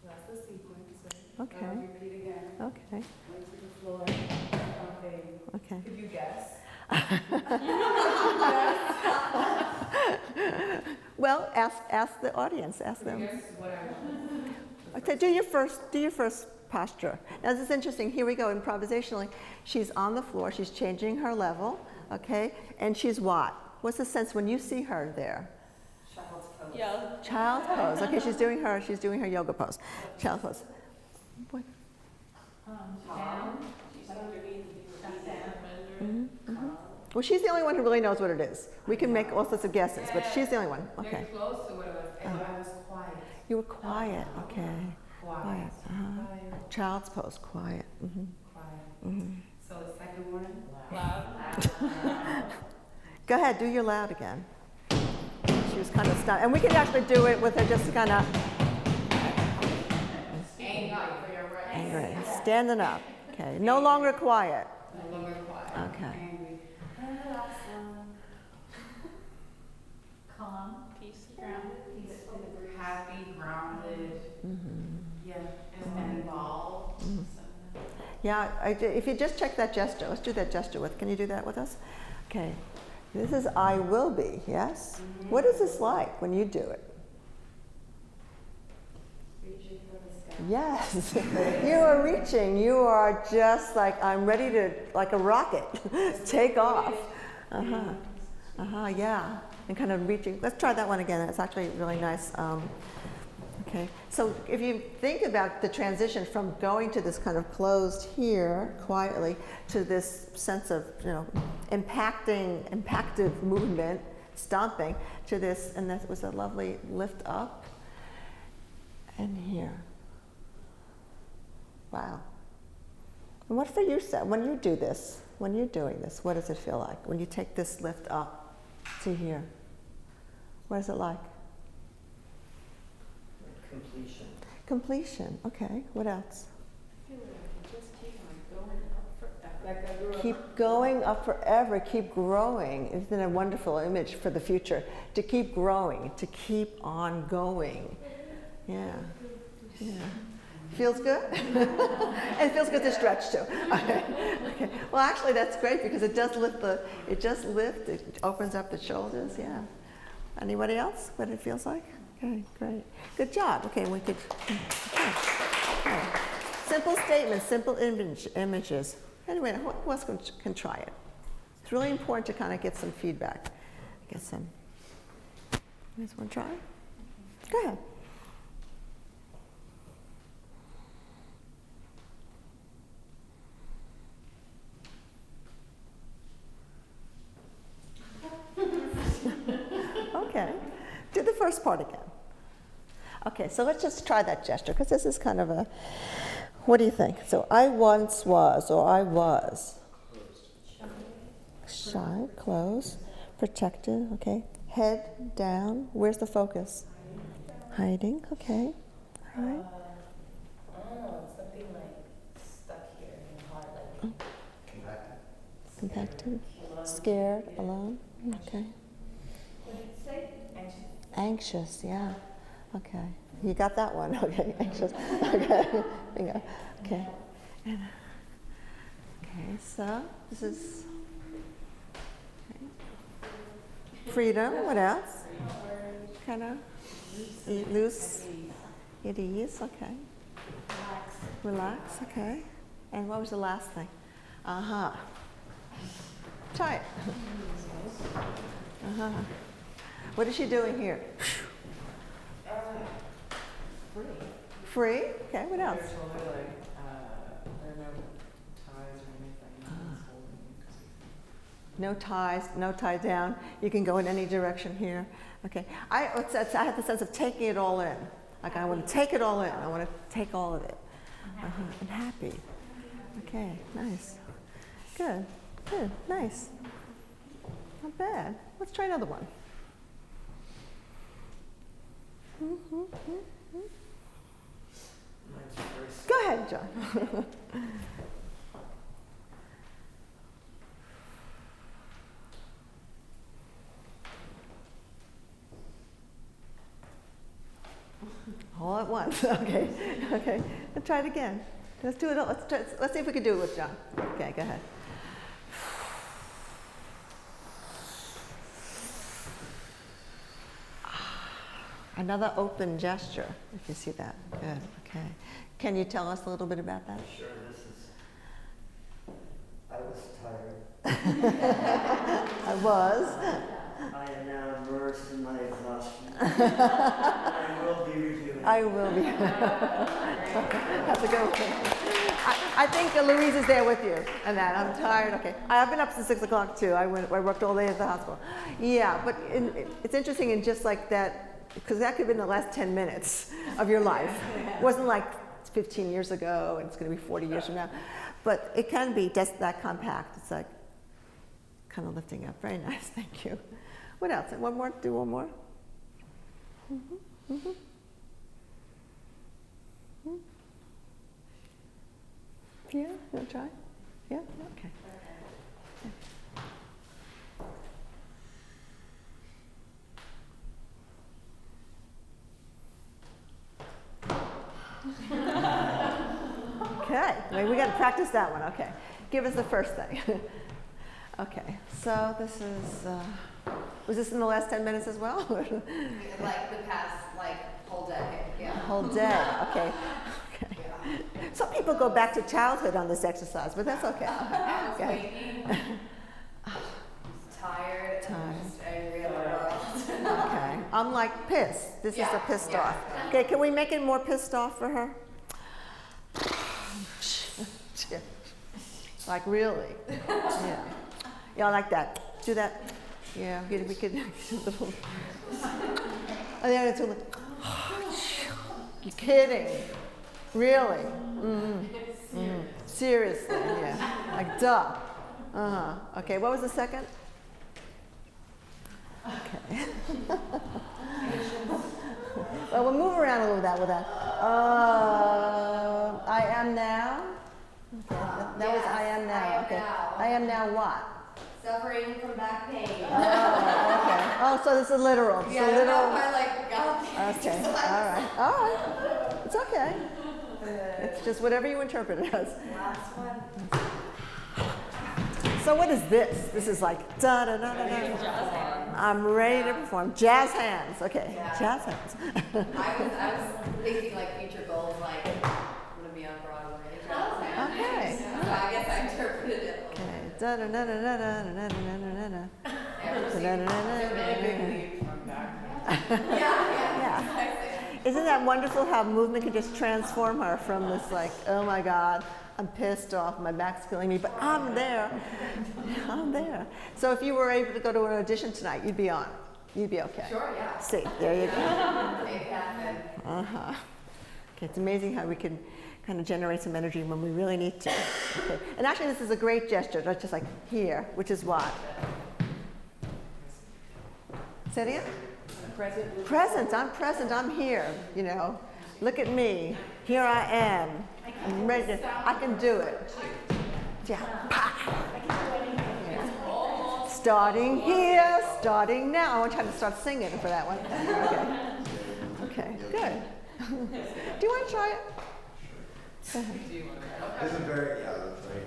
That's the sequence.
Okay.
Repeat again.
Okay.
Legs to the floor, stomping.
Okay.
Could you guess?
Well, ask the audience. Ask them.
Guess what I want.
Okay, do your first posture. Now this is interesting. Here we go, improvisationally. She's on the floor. She's changing her level. Okay, and she's what? What's the sense when you see her there?
Child's pose.
Yeah.
Child's pose. Okay, she's doing her yoga pose. Child's pose. What?
Down.
She's underneath,
Down.
Well, she's the only one who really knows what it is. We can make all sorts of guesses, but she's the only one.
You're
Okay.
close to what it was, and I was quiet.
You were quiet. Okay.
Quiet.
Uh-huh. Child's pose. Quiet. Mm-hmm.
Quiet.
Mm-hmm.
So the second one?
Loud.
Go ahead. Do your loud again. She was kind of stunned, and we could actually do it with her just kind of angry, standing up. Okay. No longer quiet.
No longer quiet.
Okay.
Angry.
Calm. Peace. Grounded.
Happy, grounded.
Mm-hmm.
Yeah. And involved.
Yeah, if you just check that gesture, let's do that gesture with, can you do that with us? Okay, this is I will be, yes?
Mm-hmm.
What is this like when you do it?
Reaching for the sky.
Yes, you are reaching, you are just like, I'm ready to, like a rocket, take off. Yeah, and kind of reaching. Let's try that one again, it's actually really nice. Okay, so if you think about the transition from going to this kind of closed here, quietly, to this sense of, impactive movement, stomping, to this, and that was a lovely lift up, and here. Wow. And what for you, when you do this, when you're doing this, what does it feel like? When you take this lift up to here, what is it like?
Completion.
Completion, okay. What else?
I feel like I can just keep on going up forever.
Like I grew up.
Keep going up forever, keep growing. Isn't it a wonderful image for the future? To keep growing, to keep on going. Yeah, yeah. Feels good? And it feels good to stretch too. Okay. Well, actually that's great because it does lift it opens up the shoulders, yeah. Anybody else, what it feels like? Okay, great. Good job. Okay, we could. Okay. Simple statements, simple images. Anyway, who else can try it? It's really important to kind of get some feedback. Get some. You guys want to try? Go ahead. Okay. Do the first part again. Okay, so let's just try that gesture, because this is kind of a, what do you think? So I once was, or I was. Shy, close, protected, okay. Head down, where's the focus? Hiding, okay. All right.
Something like stuck here in the heart, like
Compacted, scared, alone, okay. Anxious, yeah. Okay. You got that one. Okay. Anxious. Okay. Bingo. Okay. And, okay. So this is okay. Freedom. What else? Kind of loose. At ease. Okay. Relax. Okay. And what was the last thing? Try it. What is she doing here?
Free.
Free? Okay, what else?
There's only like, there are no ties or anything.
No ties, no tie down. You can go in any direction here. Okay. I had the sense of taking it all in. Like I want to take it all in. I want to take all of it. And happy. Okay, nice. Good, good, nice. Not bad. Let's try another one. Go ahead, John. All at once. Okay. Okay. Let's try it again. Let's do it. Let's see if we can do it with John. Okay, go ahead. Another open gesture, if you see that. Good, okay. Can you tell us a little bit about that?
Sure, I was tired.
I was.
I am now immersed in my exhaustion. I will be reviewing.
I will be. That's a good one. I think Louise is there with you and that. I'm tired. Okay. I've been up since 6 o'clock too. I worked all day at the hospital. Yeah, but it's interesting in just like that, because that could have been the last 10 minutes of your life. It wasn't like 15 years ago and it's going to be 40 years from now. But it can be just that compact. It's like kind of lifting up. Very nice. Thank you. What else? One more? Do one more? Mm-hmm. Mm-hmm. Mm-hmm. Yeah? You want to try? Yeah? Okay. Okay, maybe we got to practice that one. Okay, give us the first thing. Okay, so this is, was this in the last 10 minutes as well?
Like the past, like, whole day, yeah.
Whole day, okay. Okay.
Yeah.
Some people go back to childhood on this exercise, but that's okay.
I was
Okay.
waiting, tired, and just angry at the world.
Okay, I'm like pissed. This is a pissed off. Okay, can we make it more pissed off for her? Like really? Yeah. Yeah, I like that. Do that. Yeah, we could. And then it's like, you're kidding? Really? Mm-hmm. Seriously? Yeah. Like duh. Okay. What was the second? Okay. Well, we'll move around a little bit with that. I am now. Okay. That was I am now. Okay. I am now what?
Suffering from back pain.
Oh, okay. Oh, so this is literal.
Yeah,
so literal.
I like got
Okay. All right. All right. It's okay. It's just whatever you interpret it as.
Last one.
So what is this? This is like da da da da da. I'm ready to perform. Jazz hands. Okay.
Yeah.
Jazz hands.
I was thinking like future goals, like I'm gonna be on Broadway.
Okay.
So I guess I interpreted it.
Okay. Da da da da da da da da da da. Yeah. Isn't that wonderful how movement can just transform her from this like, oh my God, I'm pissed off, my back's killing me, but I'm there. I'm there. So if you were able to go to an audition tonight, you'd be on. You'd be okay.
Sure, yeah.
See, there you go.
Make it happen.
Uh-huh. Okay, it's amazing how we can kind of generate some energy when we really need to. Okay. And actually this is a great gesture, just like here, which is what? Say it again?
Present.
Present, I'm here, you know. Look at me, here I am. I'm ready to, I can do it. Yeah. Yeah. Starting here, starting now. I want to try to start singing for that one. Okay. Okay, good. Do you want to try it? Go ahead.
This is very, yeah, that's right.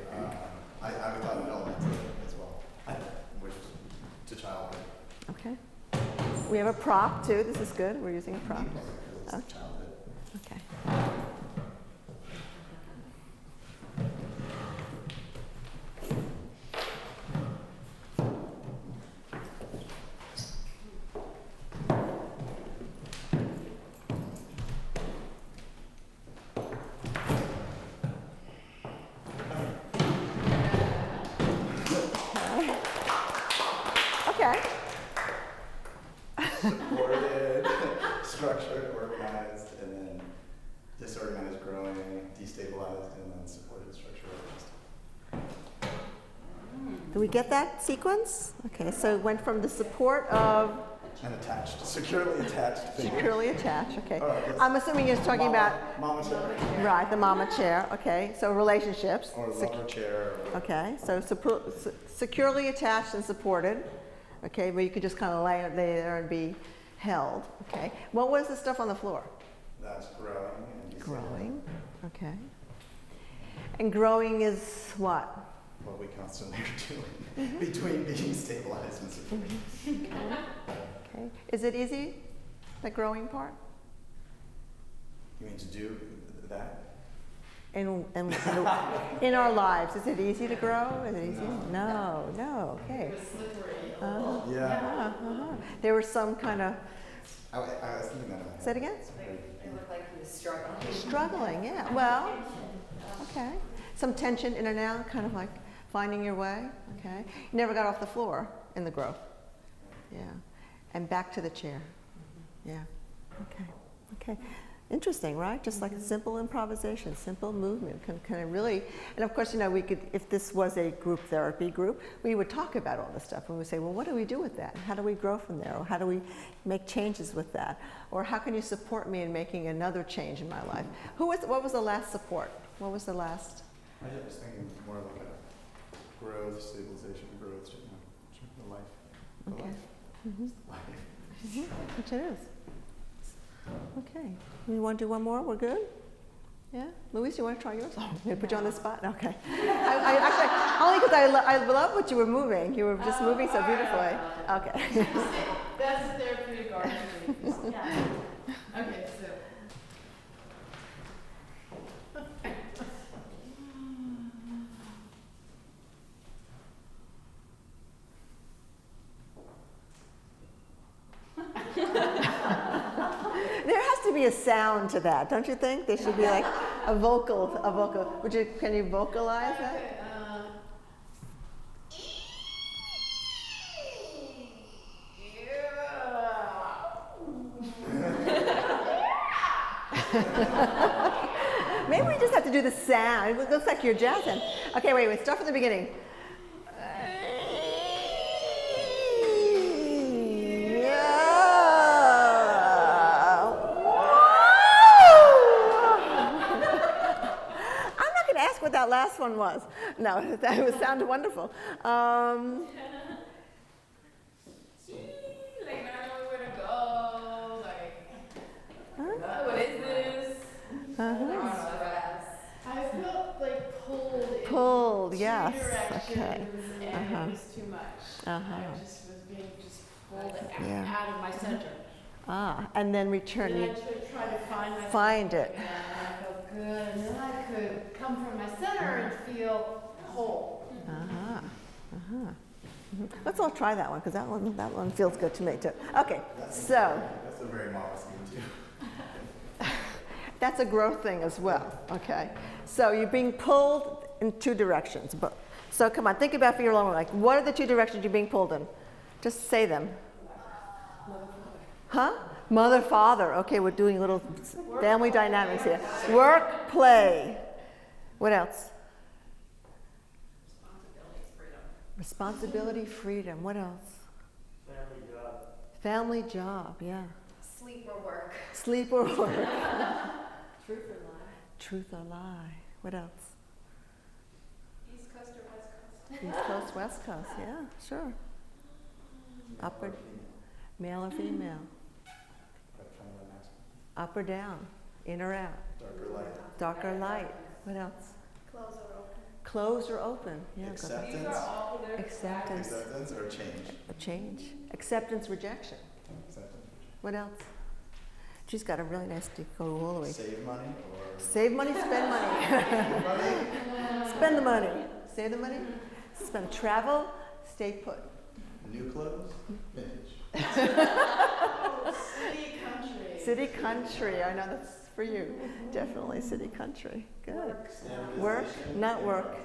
I thought of an element to it as well, which to childhood.
Okay. We have a prop too. This is good. We're using a prop. Okay.
Childhood.
Okay. Okay.
Supported, structured, organized, and then disorganized, growing, destabilized, and then supported, structured, organized.
Do we get that sequence? Okay, so it went from the support of
And attached, securely attached. Thing.
securely attached. Okay.
All right, yes.
I'm assuming you're talking about
mama chair.
right the mama chair. Okay, so relationships.
Or lover chair.
Okay, so securely attached and supported. Okay, where you could just kind of lay there and be held. Okay. What was the stuff on the floor?
That's growing. And
Growing. Okay. And growing is what?
What we constantly are doing between being stabilized and supported.
Okay. Is it easy, the growing part?
You mean to do that?
In our lives, is it easy to grow? Is it easy? No. Okay.
Yeah.
There was some kind of.
I was thinking that.
Say it again.
It looked like he was struggling.
Struggling, yeah. Well, okay. Some tension in and out, kind of like finding your way. Okay. You never got off the floor in the growth. Yeah. And back to the chair. Yeah. Okay. Interesting, right? Just like a simple improvisation, simple movement can really, and of course, we could, if this was a group therapy group, we would talk about all this stuff and we would say, well, what do we do with that? How do we grow from there? Or how do we make changes with that? Or how can you support me in making another change in my life? What was the last support? What was the last?
I was thinking more like a growth, stabilization, growth, the life. The
Okay.
life.
Which it is. Okay. We want to do one more? We're good? Yeah? Louise, you want to try yours? Oh, I'm going to put you on the spot? Okay. I actually, only because I love what you were moving. You were just moving so beautifully. Okay.
That's the therapeutic art. Okay, so.
There has to be a sound to that, don't you think? There should be like a vocal. Can you vocalize that? Maybe we just have to do the sound. It looks like you're jazzing. Okay, wait, start from the beginning. What that last one was. No, that sounded wonderful.
Like, I don't know where to go. Like, what is this? I felt like pulled in
yes.
two directions,
Okay.
and it was too much. I just was being pulled out of my center.
And then return.
And I try to find
Find it.
again, and I felt good, and then I could come from my center and feel whole.
Let's all try that one, because that one feels good to me too. Okay, so
That's a very modest thing too.
that's a growth thing as well. Okay, so you're being pulled in two directions. So come on, think about for your long, like what are the two directions you're being pulled in? Just say them. Huh? Mother, father. Okay, we're doing little family dynamics here. Work, play. What else? Responsibility, freedom. What else?
Family job.
Family, job, yeah.
Sleep or work.
Sleep or work.
Truth or lie?
Truth or lie. What else?
East Coast or West Coast?
East Coast, West Coast, yeah, sure. Upper, male or female. Up or down, in or out.
Dark or light.
Dark or light. What else?
Close or open.
Close or open. Yeah, got that.
Acceptance.
These are all for their
Acceptance.
Acceptance or change.
A change. Acceptance, rejection.
Acceptance.
What else? She's got a really nice to go all the way.
Save money or
Save money, spend money.
money.
Spend the money. Save the money. Spend travel, stay put.
New clothes. Vintage.
City, country.
City, country. I know that's for you. Definitely city, country. Good. Work, not work.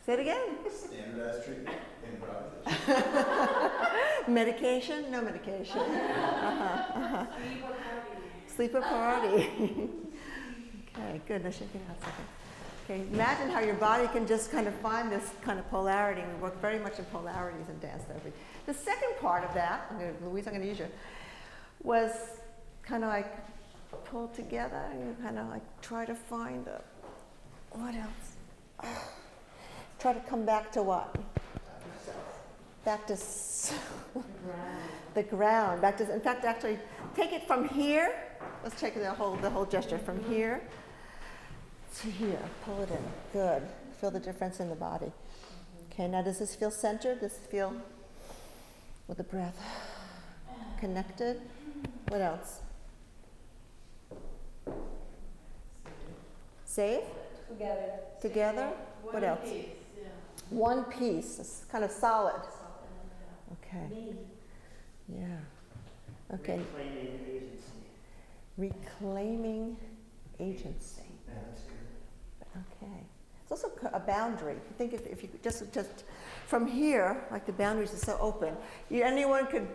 Say it again.
Standardized treatment. Improvisation.
Medication, no medication. Sleep or party. Okay, good. Now shake it out a second. Okay, imagine how your body can just kind of find this kind of polarity. We work very much in polarities in dance therapy. The second part of that, Louise, I'm going to use you, was kind of like pull together and kind of like try to find what else? Try to come back to what? Back to the ground. Back to, in fact, actually, take it from here. Let's take the whole gesture from here to here, pull it in. Good. Feel the difference in the body. Okay, now does this feel centered? Does it feel with the breath connected? What else? Safe? Together? What else? One piece. It's kind of solid. Okay. Yeah. Okay.
Reclaiming agency.
Reclaiming agency.
Yeah, that's good.
Okay. It's also a boundary. Think if you just from here, like the boundaries are so open. Anyone could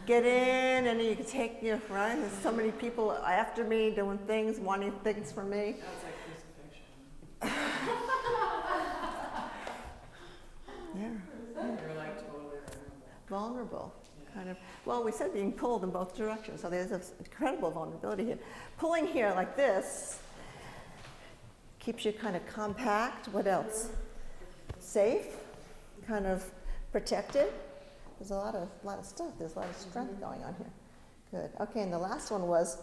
get in, and you could take you right. There's so many people after me doing things, wanting things from me.
That's like crucifixion.
Yeah.
You're like totally
Vulnerable. Kind of. Well, we said being pulled in both directions, so there's an incredible vulnerability here. Pulling here like this keeps you kind of compact. What else? Safe, kind of protected. There's a lot of stuff. There's a lot of strength going on here. Good. Okay, and the last one was.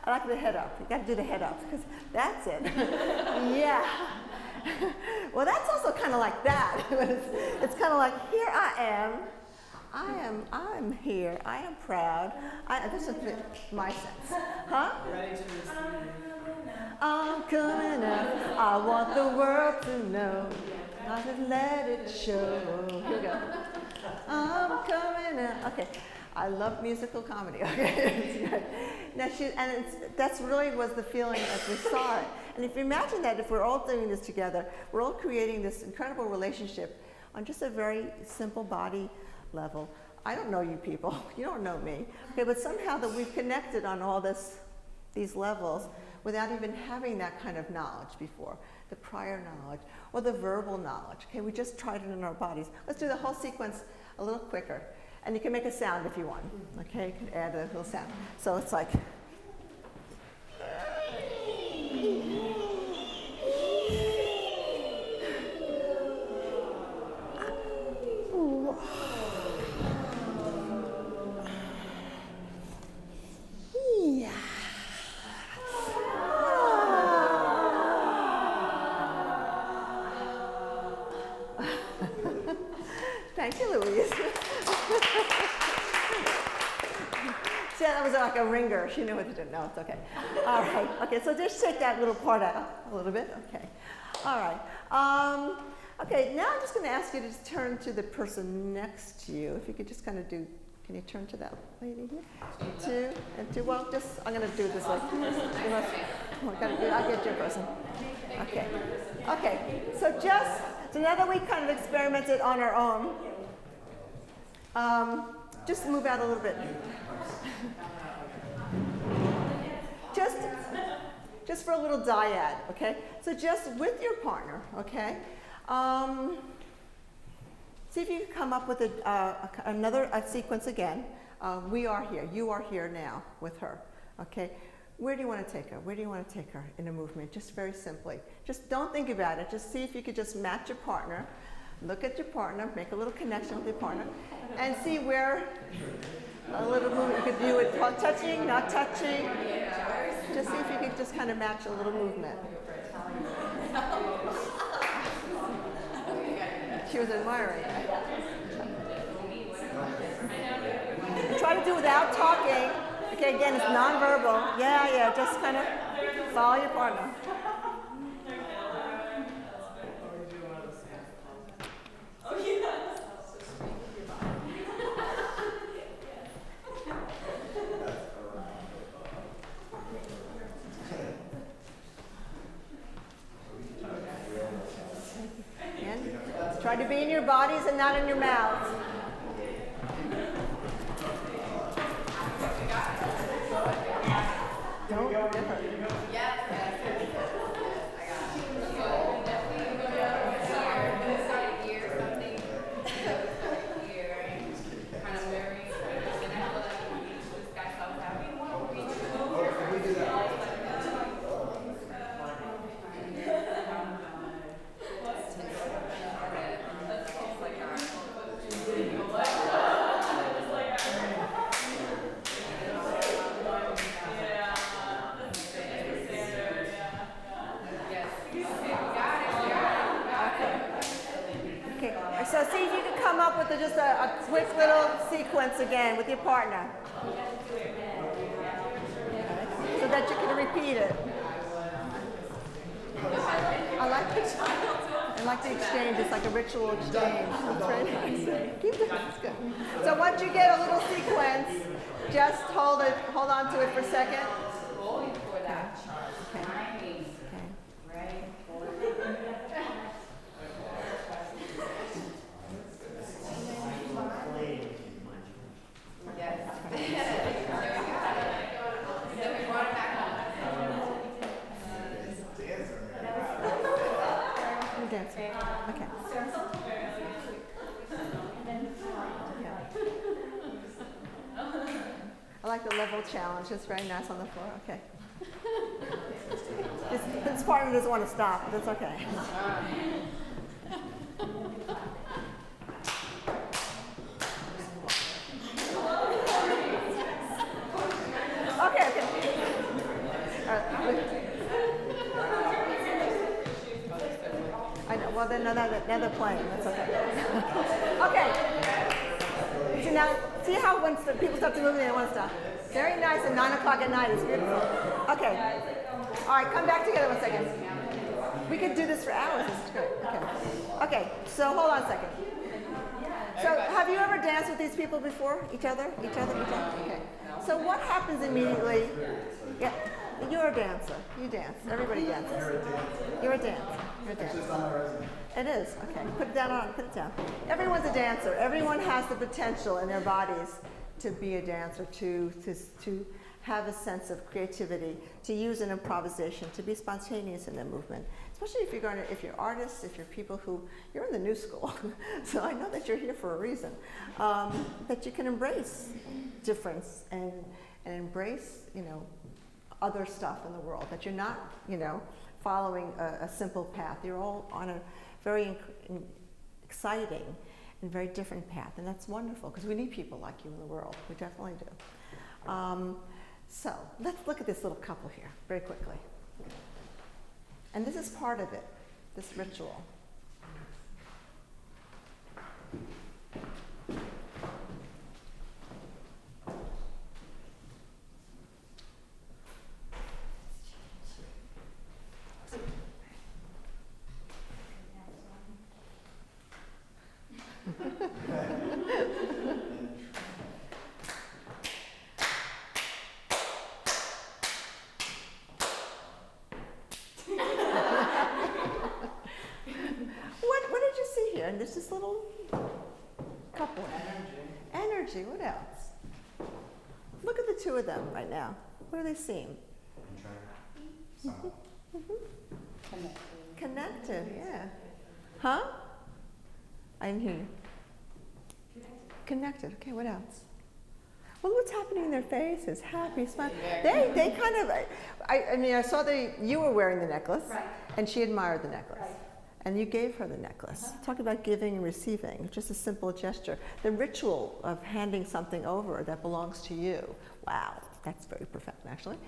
I like the head up. You got to do the head up because that's it. Yeah. Well, that's also kind of like that. It's kind of like, here I am. I'm here. I am proud. This is my sense. Huh?
ready to receive.
I'm coming out. I want the world to know. I just let it show. Here we go. I'm coming out. Okay. I love musical comedy. Okay. Now that's really was the feeling as we saw it. And if you imagine that if we're all doing this together, we're all creating this incredible relationship on just a very simple body level. I don't know you people. You don't know me. Okay, but somehow that we've connected on all these levels without even having that kind of knowledge before, the prior knowledge or the verbal knowledge. Okay, we just tried it in our bodies. Let's do the whole sequence a little quicker. And you can make a sound if you want. Okay, you can add a little sound. So it's like. Yeah. Thank you, Louise. See, that was like a ringer. She knew what to do. No, it's okay. All right. Okay, so just take that little part out a little bit. Okay. All right. Okay, now I'm just going to ask you to just turn to the person next to you. If you could just kind of do, can you turn to that lady here? Two. Well, I'm going to do this like this. I'll get your person. Okay. Okay, so now that we kind of experimented on our own, just move out a little bit. Just for a little dyad, okay? So just with your partner, okay? See if you can come up with another sequence again. We are here. You are here now with her, okay? Where do you want to take her? Where do you want to take her in a movement? Just very simply. Just don't think about it. Just see if you could just match your partner. Look at your partner. Make a little connection with your partner. And see where a little movement. You could do it touching, not touching. Just see if you could just kind of match a little movement. She was admiring it. Try to do without talking. Okay, again, it's nonverbal. Yeah, just kind of follow your partner. And try to be in your bodies and not in your mouths. Don't get hurt. just a quick little sequence again with your partner. So that you can repeat it. I like the exchange. It's like a ritual exchange. It's very nice. Keep doing it. It's good. So once you get a little sequence, just hold on to it for a second.
Going for that chart.
Okay.
Timing.
Okay.
Right? Yes. There we go. Then we brought it back home.
You're dancing. Okay. I like the level challenge. It's very nice on the floor. Okay. This partner doesn't want to stop. That's okay. Okay. I know. Well, then another playing. That's okay. Okay. So now, see how when people start to move, they don't want to stop. Very nice at 9 o'clock at night. It's beautiful. Okay. All right, come back together 1 second. We could do this for hours. This is great. Okay. Okay. So hold on a second. So have you ever danced with these people before? Each other? Okay. So what happens immediately? Yeah. You're a dancer. You dance. Everybody dances. You're a dancer. You're a dancer. It is. Okay. Put it down on. Put it down. Everyone's a dancer. Everyone has the potential in their bodies to be a dancer, to have a sense of creativity, to use an improvisation, to be spontaneous in their movement. Especially if you're artists, if you're people who, you're in the new school. So I know that you're here for a reason. That you can embrace difference and embrace, other stuff in the world. That you're not, following a simple path. You're all on a very exciting and very different path, and that's wonderful because we need people like you in the world. We definitely do. So let's look at this little couple here very quickly. And this is part of it, this ritual. What did you see here? And there's this little couple. Energy. What else? Look at the two of them right now. What do they seem? Connected, yeah. Huh? I didn't hear you. Connected. Okay, what else? Well, what's happening in their faces? Happy, smile. They kind of, I saw you were wearing the necklace,
Right.
and she admired the necklace.
Right.
And you gave her the necklace. Talk about giving and receiving, just a simple gesture. The ritual of handing something over that belongs to you. Wow, that's very profound, actually.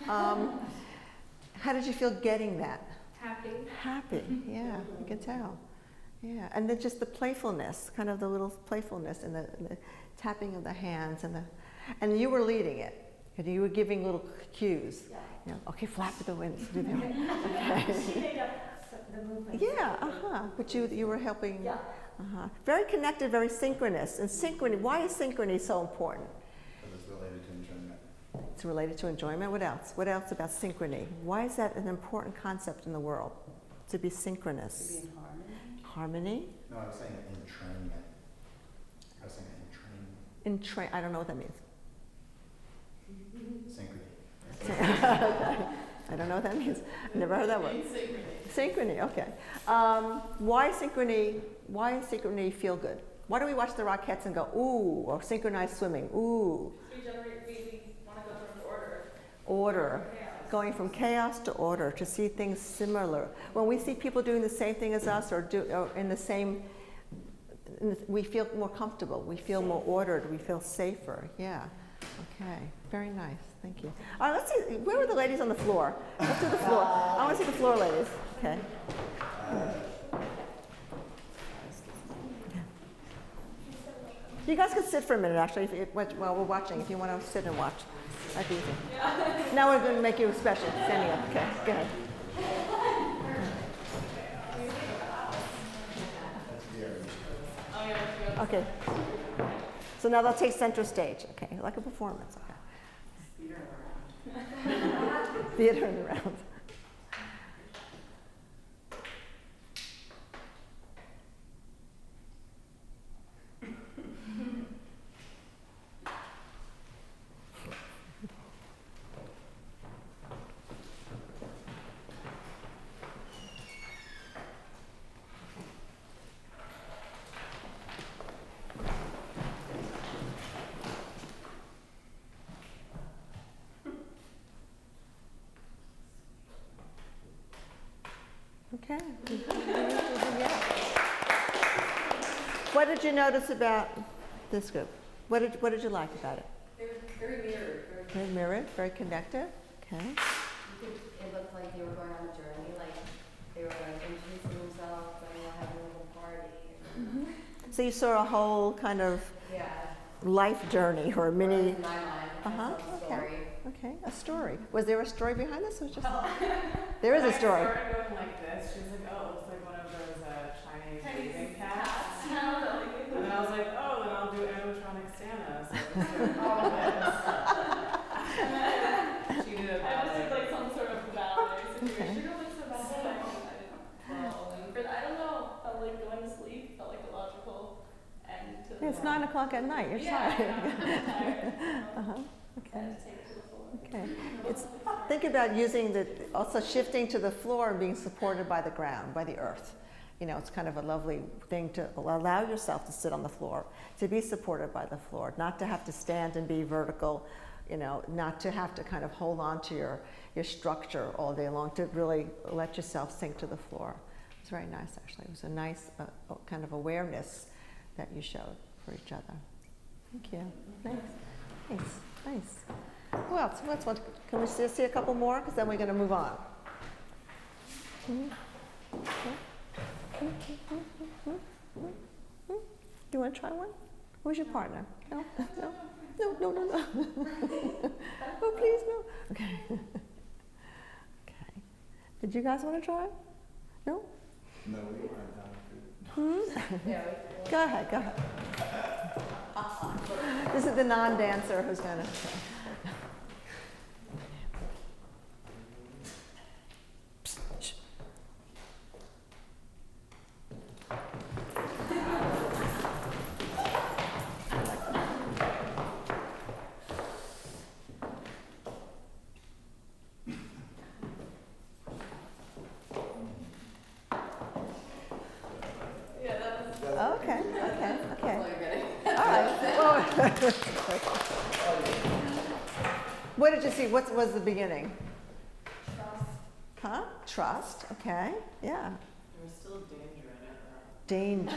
How did you feel getting that?
Happy.
Happy, yeah, you can tell. Yeah, and then just the playfulness, kind of the little playfulness and the tapping of the hands and you were leading it. And you were giving little cues.
Yeah.
Okay, flap the wings.
She made up the movement.
Yeah, but you were helping.
Yeah.
Very connected, very synchronous. And synchrony, why is synchrony so important?
Because it's related to enjoyment.
It's related to enjoyment. What else? What else about synchrony? Why is that an important concept in the world? To be synchronous.
To be in harmony.
Harmony?
No, I was saying entrainment.
I don't know what that means.
Synchrony.
I don't know what that means. I've never heard that word. Synchrony, okay. Why synchrony feel good? Why do we watch the Rockettes and go, ooh, or synchronized swimming, ooh?
We want to go from order.
Order.
Chaos.
Going from chaos to order, to see things similar. When we see people doing the same thing as us or in the same, we feel more comfortable, we feel more ordered, we feel safer, yeah. Okay, very nice, thank you. All right, let's see, where were the ladies on the floor? Let's do the floor. I want to see the floor ladies, okay. You guys could sit for a minute, actually, while we're watching, if you want to sit and watch. That'd be easy. Now we're going to make you special. Standing up. Okay, go ahead. Okay. So now they'll take center stage. Okay, like a performance. Okay. Theater in the round. Okay. What did you notice about this group? What did you like about it?
They were very mirrored.
Very mirrored, very connected. Okay.
It looked like they were going on a journey, like they were like introducing themselves and having a little party.
Mm-hmm. So you saw a whole kind of life journey or a mini.
In my mind, a story.
Okay, a story. Was there a story behind this? Or just there is a story.
I started going like this. She was like, "Oh, it looks like one of those Chinese breathing cats." And then I was like, "Oh, then I'll do animatronic Santa." So I started all of this. And then she did a
I just did
ballet.
like some sort of ballet situation. You're like so ballet. I don't know, felt like going to sleep, felt like a logical end to the
It's 9 o'clock at night. You're tired.
I'm tired.
Okay.
I just take it to the floor.
Okay. Think about using also shifting to the floor and being supported by the ground, by the earth. You know, it's kind of a lovely thing to allow yourself to sit on the floor, to be supported by the floor, not to have to stand and be vertical, you know, not to have to kind of hold on to your structure all day long, to really let yourself sink to the floor. It was very nice, actually. It was a nice kind of awareness that you showed for each other. Thank you. Nice. Who else? Can we see a couple more? Because then we're going to move on. You want to try one? Who's your partner? No. Oh, please, no. Okay. Okay. Did you guys want to try? No?
No, we weren't
Go ahead. This is the non-dancer who's going to. Okay. All right. Well, what did you see? What was the beginning?
Trust.
Huh? Trust. Okay. Yeah.
There was still danger in it.
Danger.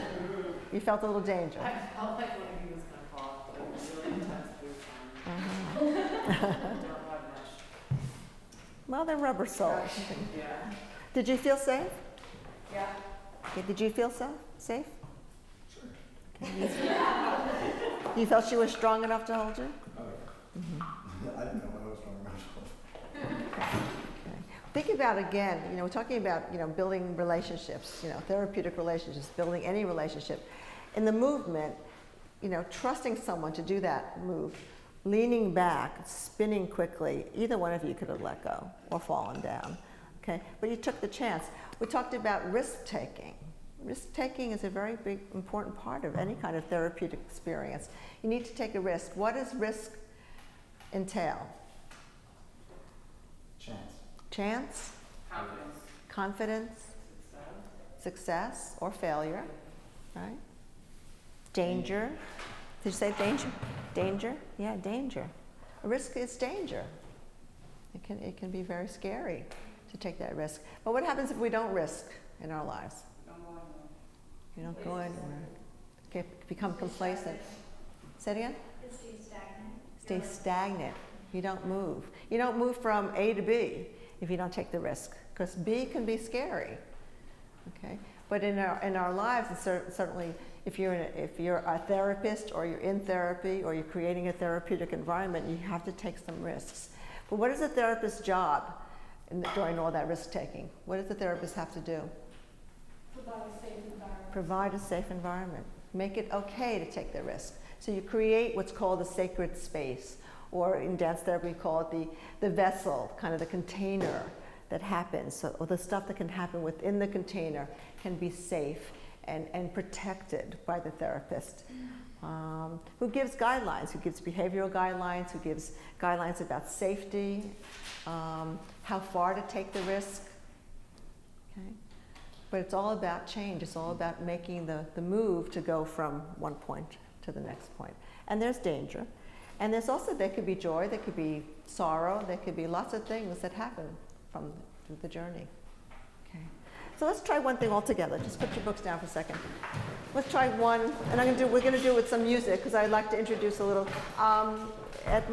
You felt a little danger.
I felt like he was going to fall. Like really intense boots on. Don't have much.
Well, they're rubber soles.
Yeah.
Did you feel safe?
Yeah.
Okay. Did you feel safe?
Sure.
Okay. You felt she was strong enough to hold you?
Oh, yeah. I didn't know I was strong enough.
Okay. Think about again, you know, we're talking about, you know, building relationships, you know, therapeutic relationships, building any relationship. In the movement, you know, trusting someone to do that move, leaning back, spinning quickly, either one of you could have let go or fallen down. Okay? But you took the chance. We talked about risk-taking. Risk-taking is a very big, important part of any kind of therapeutic experience. You need to take a risk. What does risk entail? Chance? Confidence? Success or failure, right? Danger. Did you say danger? Danger? Yeah, danger. A risk is danger. It can be very scary to take that risk. But what happens if we don't risk in our lives? You don't go anywhere. Okay, become complacent. Say it again?
Stay stagnant.
Stay stagnant. You don't move. You don't move from A to B if you don't take the risk, because B can be scary. Okay, but in our lives, and certainly if you're a therapist or you're in therapy or you're creating a therapeutic environment, you have to take some risks. But what is a therapist's job during all that risk taking? What does the therapist have to do?
Provide a safe environment.
Provide a safe environment. Make it okay to take the risk. So you create what's called a sacred space, or in dance therapy we call it the vessel, kind of the container that happens. So, or the stuff that can happen within the container can be safe and protected by the therapist. Who gives guidelines, who gives behavioral guidelines, who gives guidelines about safety, how far to take the risk. Okay? But it's all about change. It's all about making the move to go from one point to the next point. And there's danger. And there's also, there could be joy, there could be sorrow, there could be lots of things that happen from the journey. Okay. So let's try one thing all together. Just put your books down for a second. Let's try one, and we're going to do it with some music, because I'd like to introduce a little.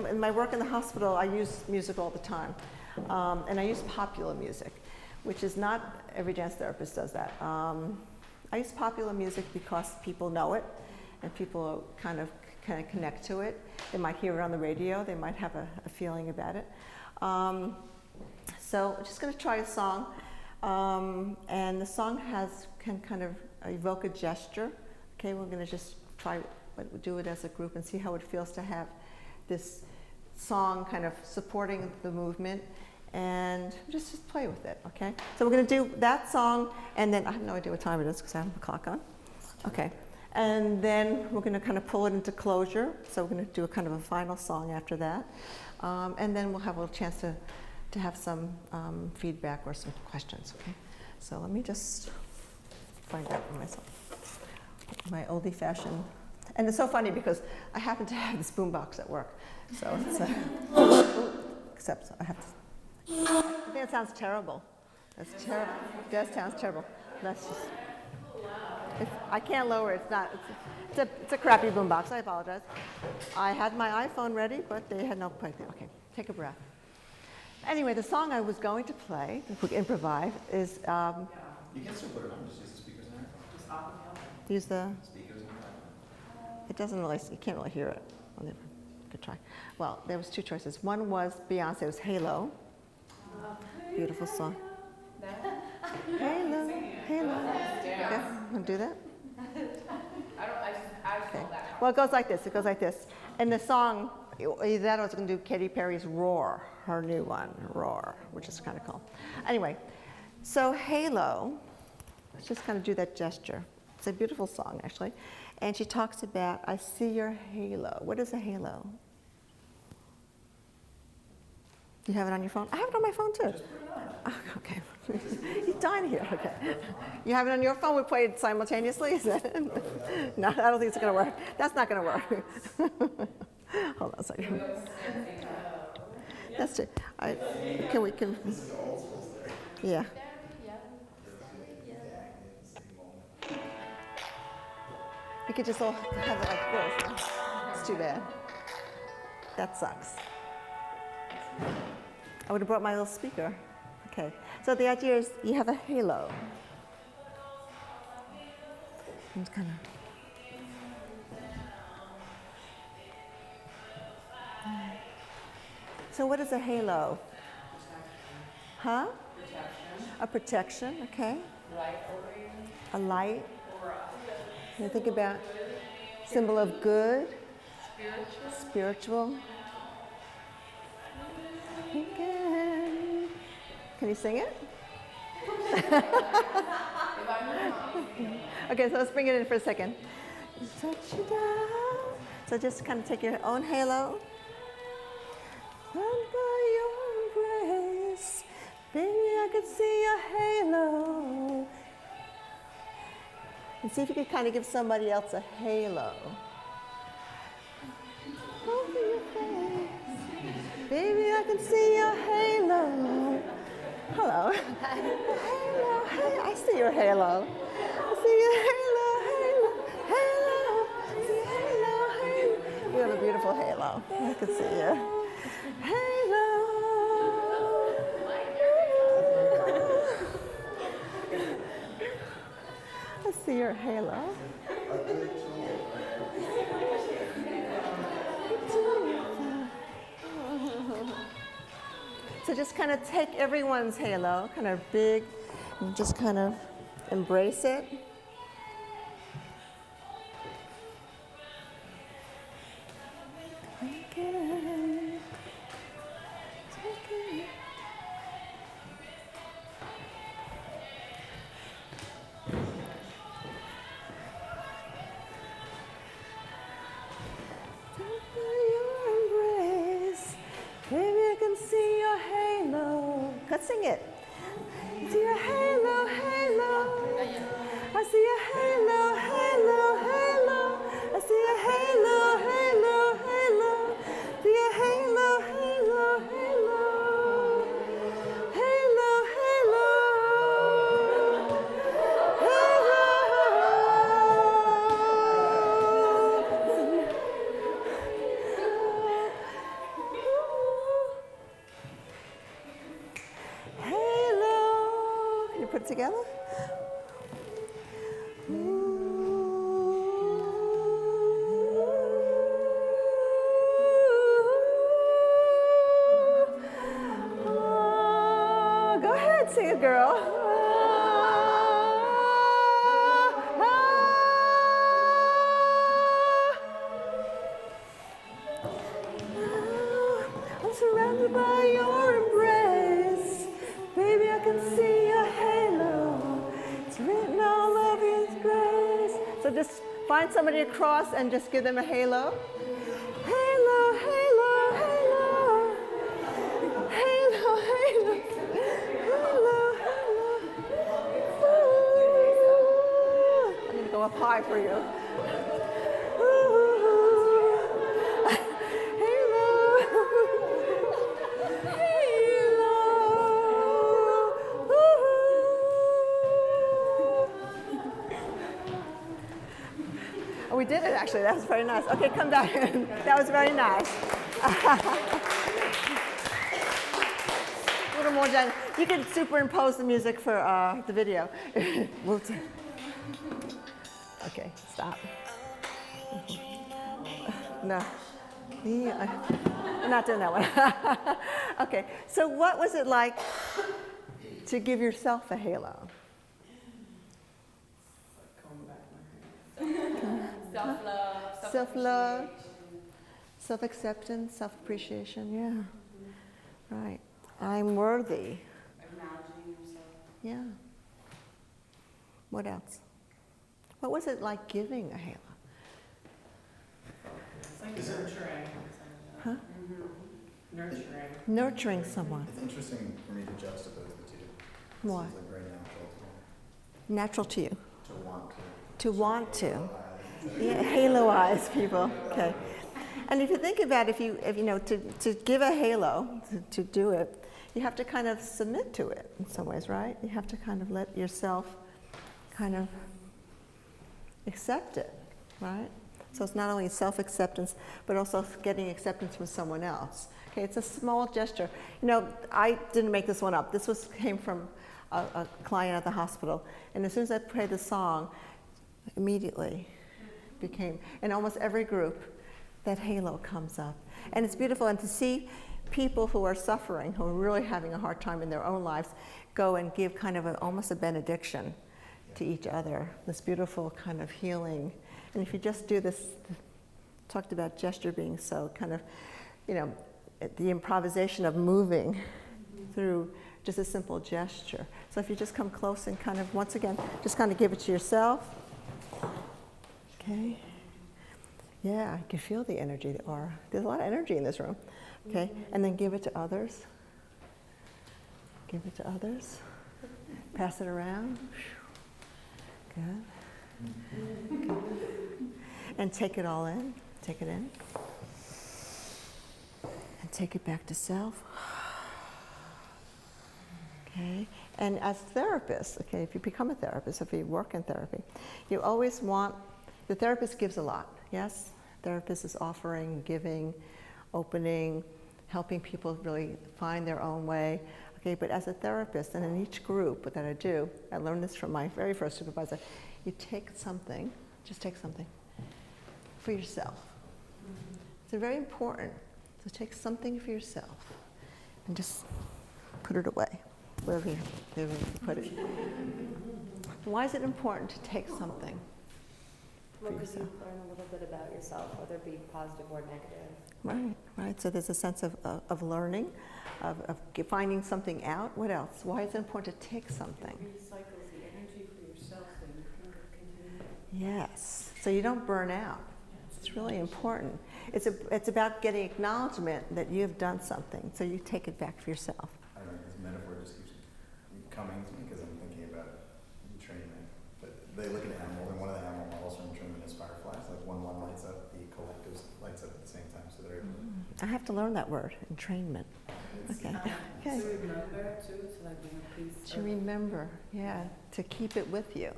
In my work in the hospital, I use music all the time. And I use popular music, which is not every dance therapist does that. I use popular music because people know it, and people kind of connect to it. They might hear it on the radio. They might have a feeling about it. So I'm just going to try a song. And the song can kind of evoke a gesture. Okay, we're going to just try do it as a group and see how it feels to have this song kind of supporting the movement, and just play with it. Okay, so we're going to do that song, and then I have no idea what time it is because I have the clock on. Okay, and then we're going to kind of pull it into closure. So we're going to do a kind of a final song after that, and then we'll have a little chance to have some feedback or some questions, okay? So let me just find out for myself. My oldie-fashioned, and it's so funny because I happen to have this boombox at work. So it's except I have to, I think it sounds terrible. That's terrible. That sounds terrible. That's just, I can't lower it. It's not, it's a crappy boombox. I apologize. I had my iPhone ready, but they had no play. Okay, take a breath. Anyway, the song I was going to play, if we improvise, is.
You can still put it on, just use the speakers in there.
Just off of Alvin.
Use the.
Speakers in there.
It doesn't really, you can't really hear it. Good try. Well, there was two choices. One was Beyonce's Halo. Beautiful song. Halo, Halo. Okay, want to do that?
I just
Okay.
love that.
Well, it goes like this. It goes like this. And the song, either that or I was going to do Katy Perry's Roar, her new one, Roar, which is kind of cool. Anyway, so Halo, let's just kind of do that gesture. It's a beautiful song, actually. And she talks about, I see your halo. What is a halo? Do you have it on your phone? I have it on my phone, too.
Just put it on.
Oh, okay. He's dying here. Okay. You have it on your phone? We play it simultaneously? Is that? No, I don't think it's going to work. That's not going to work. Hold on a second. That's true. Can yeah. We could just all have it like this. It's too bad. That sucks. I would have brought my little speaker. Okay. So the idea is you have a halo. And kind of. So what is a halo? Huh?
Protection.
A protection, okay.
Light over you.
A light.
Aura.
You think about symbol of good,
Spiritual.
spiritual. Can you sing it? Okay, so let's bring it in for a second. Touch you down. So just kind of take your own halo. Under your embrace, baby, I can see your halo. And see if you can kind of give somebody else a halo. Over your face, baby, I can see your halo. Hello. Halo, hey, I see your halo. I see your halo, halo, halo. I see your halo, halo. You have a beautiful halo. I can see you. Halo. I see your halo. So just kind of take everyone's halo, kind of big, and just kind of embrace it. Take it. Take it. Baby, I can see your halo. Let's sing it. See your halo, halo. I see your halo, halo, halo. I see your halo, halo, halo. See your halo, halo, halo. Halo, halo. Halo. Can you put it together? Go ahead, sing it, girl. I'm surrounded by your embrace. Baby, I can see your halo. It's written all over His grace. So just find somebody across and just give them a halo. Halo, halo, halo. Halo, halo. Halo, halo. Ooh. I'm going to go up high for you. Oh, we did it actually. That was very nice. Okay, come back in. That was very nice. A little more done. You can superimpose the music for the video. Okay, stop. No. Yeah, I'm not doing that one. Okay, so what was it like to give yourself a halo?
Self-love,
Self-love, self-acceptance, self-appreciation, yeah. Right. I'm worthy.
Acknowledging yourself.
Yeah. What else? What was it like giving a halo?
It's like nurturing.
Huh?
Nurturing.
Nurturing someone.
It's interesting for me to juxtapose the two.
Why?
It seems like very natural
Natural
to me.
to you.
To want to.
To want to. Yeah, halo-eyes people. Okay. And if you think about it, if you know, to give a halo, to do it, you have to kind of submit to it in some ways, right? You have to kind of let yourself kind of accept it, right? So it's not only self-acceptance, but also getting acceptance from someone else. Okay, it's a small gesture. You know, I didn't make this one up. This came from a client at the hospital. And as soon as I played the song, immediately became, in almost every group, that halo comes up. And it's beautiful. And to see people who are suffering, who are really having a hard time in their own lives, go and give kind of almost a benediction to each other, this beautiful kind of healing. And if you just do this, talked about gesture being so kind of, you know, the improvisation of moving through just a simple gesture. So if you just come close and kind of, once again, just kind of give it to yourself. Okay. Yeah, I can feel the energy, the aura. There's a lot of energy in this room. Okay, and then give it to others. Give it to others. Pass it around. Good. Good. And take it all in. Take it in. And take it back to self. Okay. And as therapists, okay, if you become a therapist, if you work in therapy, you always want, the therapist gives a lot, yes? Therapist is offering, giving, opening, helping people really find their own way. Okay, but as a therapist, and in each group that I do, I learned this from my very first supervisor, you take something, just take something for yourself. It's very important to take something for yourself and just put it away, wherever you put it. Why is it important to take something
Well,
for
because you
yourself?
learn a little bit about yourself, whether it be positive or negative.
Right, right. So there's a sense of learning, of finding something out. What else? Why is it important to take something?
It recycles the energy for yourself so you can continue.
Yes, so you don't burn out. It's really important. It's about getting acknowledgement that you've done something, so you take it back for yourself.
I don't know, this metaphor just keeps coming to me because I'm thinking about entrainment. But they look at animals, and one of the animal models from entrainment is fireflies. Like when one lights up, the collective lights up at the same time, so they're able to.
I have to learn that word, entrainment. Okay. Okay.
To remember too, to like be a piece.
To remember, yeah, to keep it with you,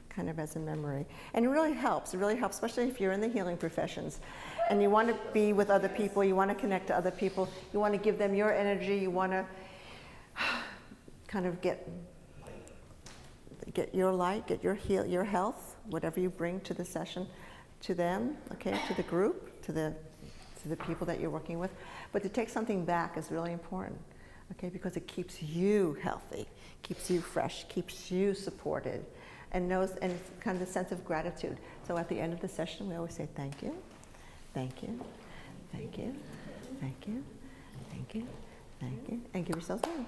kind of as a memory. And it really helps, especially if you're in the healing professions and you want to be with other people, you want to connect to other people, you want to give them your energy, you want to kind of get your light, get your health, whatever you bring to the session, to them, okay, to the group, to the people that you're working with. But to take something back is really important, okay, because it keeps you healthy, keeps you fresh, keeps you supported, and it's kind of a sense of gratitude. So at the end of the session, we always say thank you, thank you, thank you, thank you, thank you, thank you, and give yourselves a hand.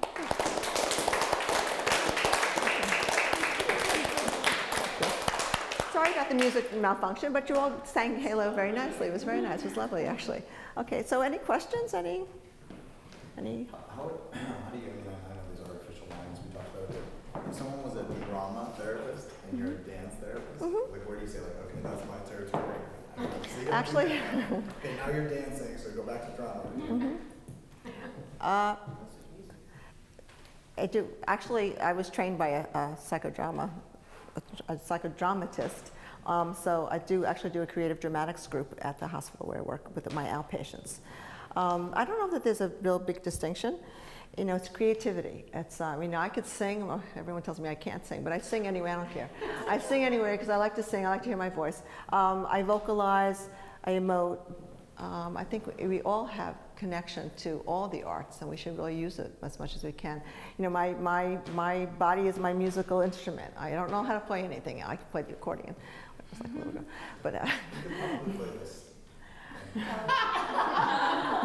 Sorry about the music malfunction, but you all sang Halo very nicely. It was very nice. It was lovely, actually. Okay, so any questions? Any?
How do you, I know these artificial lines we talked about, but if someone was a drama therapist and you're a dance therapist, like where do you say, like, okay, that's my territory? I don't see it.
Actually,
okay, now you're dancing, so go back to drama.
I do. Actually, I was trained by a psychodramatist. So I do actually do a creative dramatics group at the hospital where I work with my outpatients. I don't know that there's a real big distinction. You know, it's creativity. It's, I could sing. Well, everyone tells me I can't sing, but I sing anyway. I don't care. I sing anyway because I like to sing. I like to hear my voice. I vocalize. I emote. I think we all have connection to all the arts, and we should really use it as much as we can. You know, my body is my musical instrument. I don't know how to play anything. I can play the accordion. Just like a little girl. But
You could probably play this.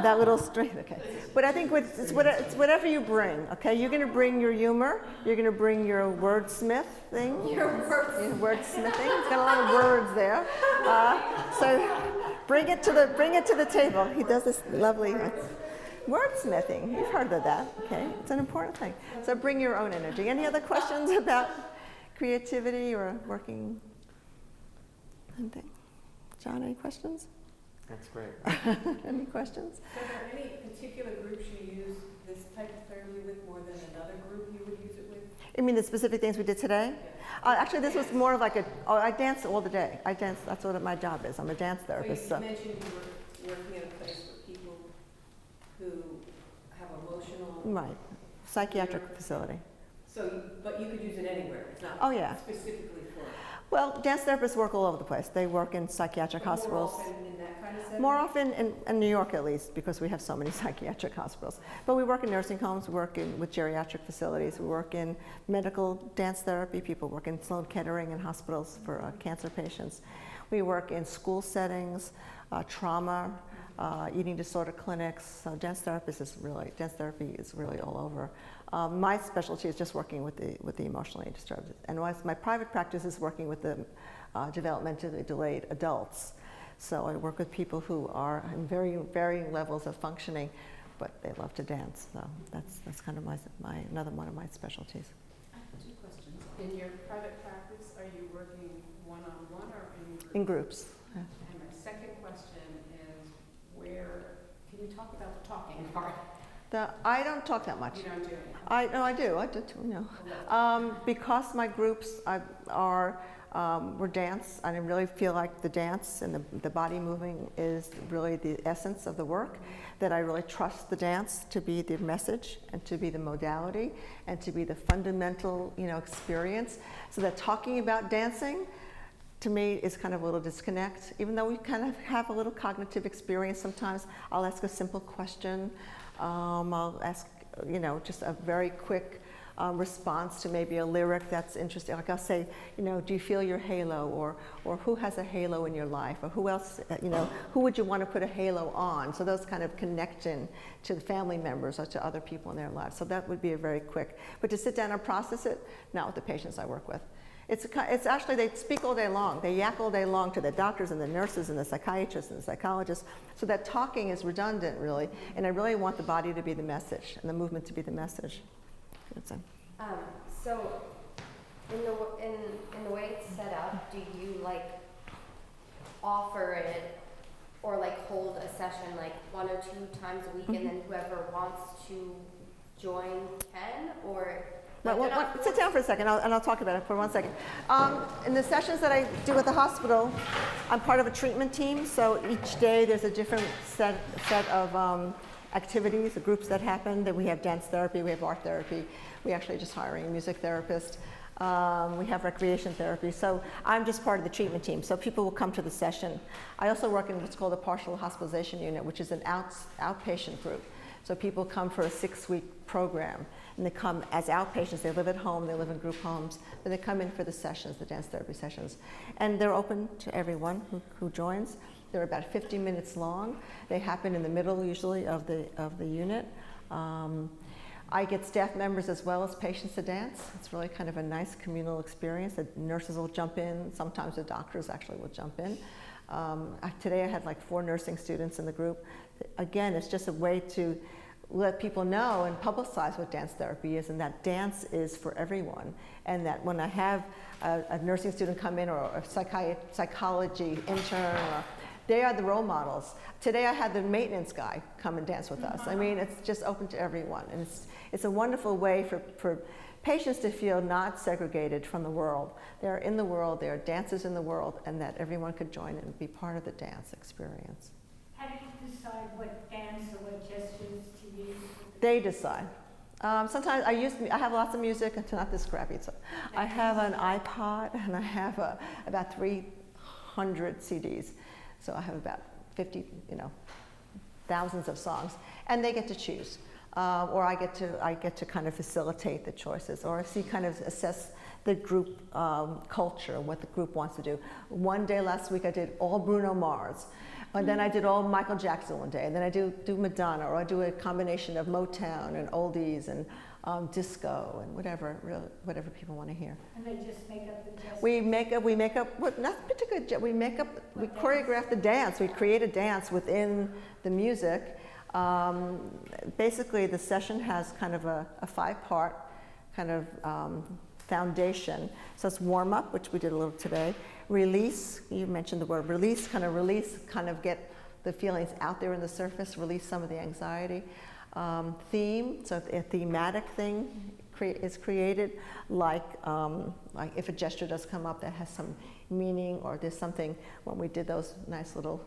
that little string, okay. But I think it's whatever you bring, okay? You're going to bring your humor. You're going to bring your wordsmith thing. Your wordsmithing. It's got a lot of words there. So bring it to the table. He does this lovely wordsmithing. You've heard of that, okay? It's an important thing. So bring your own energy. Any other questions about creativity or working? Anything? John, any questions?
That's great.
Any questions?
So are there any particular groups you use this type of therapy with more than another group you would use it with?
You mean the specific things we did today? Actually, this was more of like I dance all the day. I dance, that's what my job is. I'm a dance therapist.
So you mentioned you were working at a place for people who have emotional...
Right, psychiatric facility.
So, but you could use it anywhere, it's not specifically for it.
Well, dance therapists work all over the place. They work in psychiatric hospitals.
More often in that kind of setting?
More often in New York, at least, because we have so many psychiatric hospitals. But we work in nursing homes, we work with geriatric facilities, we work in medical dance therapy. People work in Sloan Kettering and hospitals for cancer patients. We work in school settings, trauma, eating disorder clinics. So dance therapy is really all over. My specialty is just working with the emotionally disturbed, and my private practice is working with the developmentally delayed adults. So I work with people who are in very varying levels of functioning, but they love to dance. So that's kind of another one of my specialties.
I have 2 questions. In your private practice, are you working one-on-one or in groups?
In groups. Yeah.
And my second question is, can you talk about the talking part?
I don't talk that much.
You don't do it?
I do too, you know. Because my groups were dance, and I really feel like the dance and the body moving is really the essence of the work, that I really trust the dance to be the message and to be the modality and to be the fundamental, experience. So that talking about dancing, to me, is kind of a little disconnect. Even though we kind of have a little cognitive experience sometimes, I'll ask a simple question. I'll ask, just a very quick response to maybe a lyric that's interesting. Like I'll say, do you feel your halo, or who has a halo in your life, or who else, who would you want to put a halo on? So those kind of connection to the family members or to other people in their lives. So that would be a very quick. But to sit down and process it, not with the patients I work with. It's actually, they speak all day long. They yak all day long to the doctors and the nurses and the psychiatrists and the psychologists. So that talking is redundant, really. And I really want the body to be the message and the movement to be the message.
So in the way it's set up, do you like offer it or like hold a session like 1 or 2 times a week, and then whoever wants to join can, or?
Sit down for a second, and I'll talk about it for 1 second. In the sessions that I do at the hospital, I'm part of a treatment team, so each day there's a different set of activities, the groups that happen. That we have dance therapy, we have art therapy, we actually just hiring a music therapist, we have recreation therapy. So I'm just part of the treatment team, so people will come to the session. I also work in what's called a partial hospitalization unit, which is an outpatient group. So people come for a 6-week program, and they come as outpatients. They live at home, they live in group homes, but they come in for the sessions, the dance therapy sessions. And they're open to everyone who joins. They're about 50 minutes long. They happen in the middle, usually, of the unit. I get staff members as well as patients to dance. It's really kind of a nice communal experience. The nurses will jump in. Sometimes the doctors actually will jump in. Today I had like 4 nursing students in the group. Again, it's just a way to let people know and publicize what dance therapy is, and that dance is for everyone. And that when I have a nursing student come in, or a psychology intern, they are the role models. Today I had the maintenance guy come and dance with us. I mean, it's just open to everyone. And it's a wonderful way for patients to feel not segregated from the world. They're in the world, they are dancers in the world, and that everyone could join and be part of the dance experience.
How do you decide what dance or what gestures to use?
They decide. Sometimes I have lots of music. It's not this crappy. So I have an iPod, and I have about 300 CDs. So I have about 50, thousands of songs, and they get to choose. Or I get to kind of facilitate the choices, or kind of assess the group culture, what the group wants to do. One day last week I did all Bruno Mars, and then I did all Michael Jackson one day, and then I do Madonna, or I do a combination of Motown and oldies and disco and whatever people want to hear.
And they just make up the gestures? We
make up, not particular, we choreograph the dance. We create a dance within the music. Basically, the session has kind of a 5-part kind of foundation. So it's warm up, which we did a little today. Release, you mentioned the word release, kind of get the feelings out there in the surface, release some of the anxiety. Theme, so a thematic thing is created, like if a gesture does come up that has some meaning, or there's something, when we did those nice little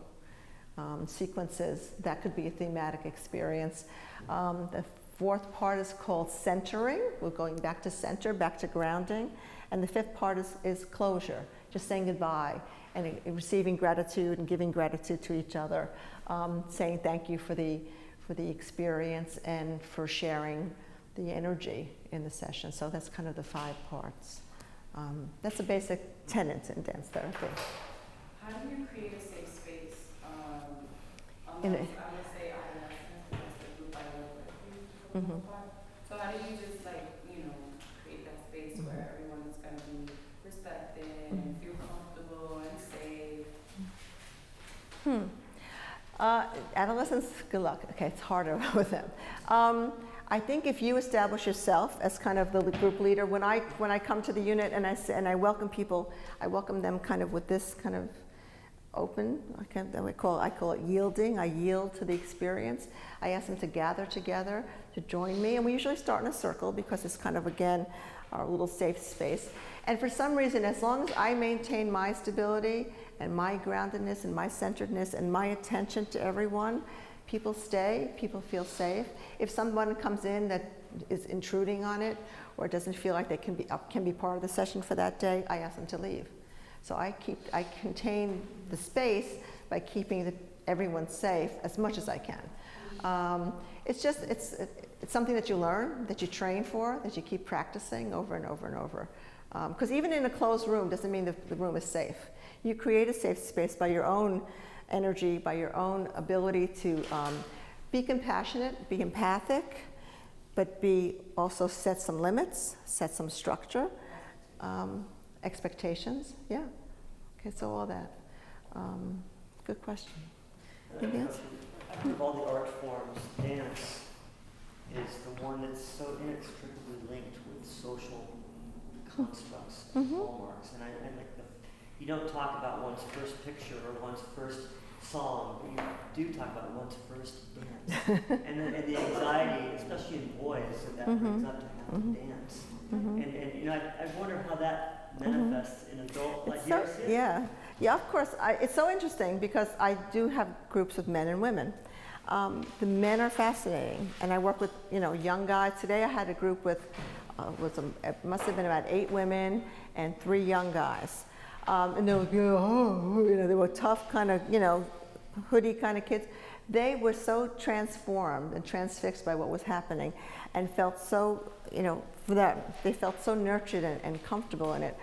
sequences, that could be a thematic experience. The 4th part is called centering. We're going back to center, back to grounding. And the 5th part is closure, just saying goodbye and receiving gratitude and giving gratitude to each other, saying thank you for the experience and for sharing the energy in the session. So that's kind of the 5 parts. That's a basic tenet in dance therapy.
How do you create a safe space? I would say adolescents, that's the group I work with for the most part. So how do you just create that space where everyone is going to be respected and feel comfortable and safe?
Adolescents, good luck. Okay, it's harder with them. I think if you establish yourself as kind of the group leader, when I come to the unit and I welcome people, I welcome them kind of with this kind of open, I call it yielding. I yield to the experience. I ask them to gather together, to join me, and we usually start in a circle because it's kind of, again, our little safe space. And for some reason, as long as I maintain my stability and my groundedness and my centeredness and my attention to everyone, people stay, people feel safe. If someone comes in that is intruding on it or doesn't feel like they can be part of the session for that day, I ask them to leave. So I contain the space by keeping everyone safe as much as I can. It's just, it's something that you learn, that you train for, that you keep practicing over and over and over. Because even in a closed room doesn't mean the room is safe. You create a safe space by your own energy, by your own ability to be compassionate, be empathic, but also set some limits, set some structure, expectations. Yeah. Okay, so all that. Good question. Anything else?
Of all the art forms, dance is the one that's so inextricably linked with social constructs and hallmarks. And I like you don't talk about one's first picture or one's first song, but you do talk about one's first dance. and the anxiety, especially in boys, that brings up to have to dance. And you know, I wonder how that manifests in adult life.
Yeah, of course. It's so interesting because I do have groups with men and women. The men are fascinating, and I work with young guys. Today I had a group with it must have been about 8 women and 3 young guys, and they were they were tough kind of hoodie kind of kids. They were so transformed and transfixed by what was happening, and felt so for them they felt so nurtured and comfortable in it.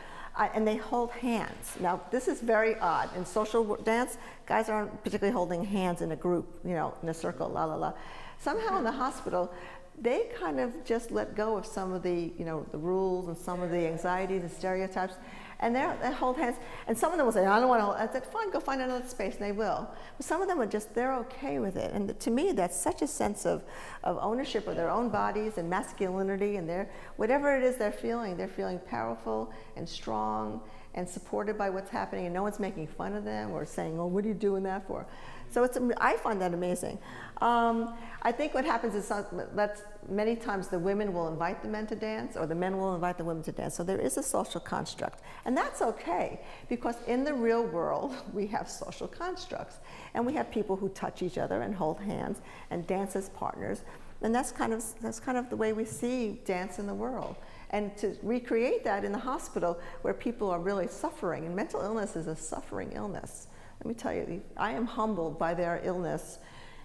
And they hold hands. Now, this is very odd. In social dance, guys aren't particularly holding hands in a group, in a circle, la la la. Somehow in the hospital, they kind of just let go of some of the, the rules and some of the anxieties and stereotypes, and they hold hands. And some of them will say, I don't want to hold. I said, fine, go find another space, and they will. But some of them are they're okay with it. And to me, that's such a sense of ownership of their own bodies and masculinity and whatever it is they're feeling powerful and strong and supported by what's happening, and no one's making fun of them or saying, oh, what are you doing that for? So I find that amazing. I think what happens is that many times the women will invite the men to dance, or the men will invite the women to dance. So there is a social construct. And that's okay, because in the real world, we have social constructs. And we have people who touch each other and hold hands and dance as partners. And that's kind of the way we see dance in the world. And to recreate that in the hospital where people are really suffering, and mental illness is a suffering illness. Let me tell you, I am humbled by their illness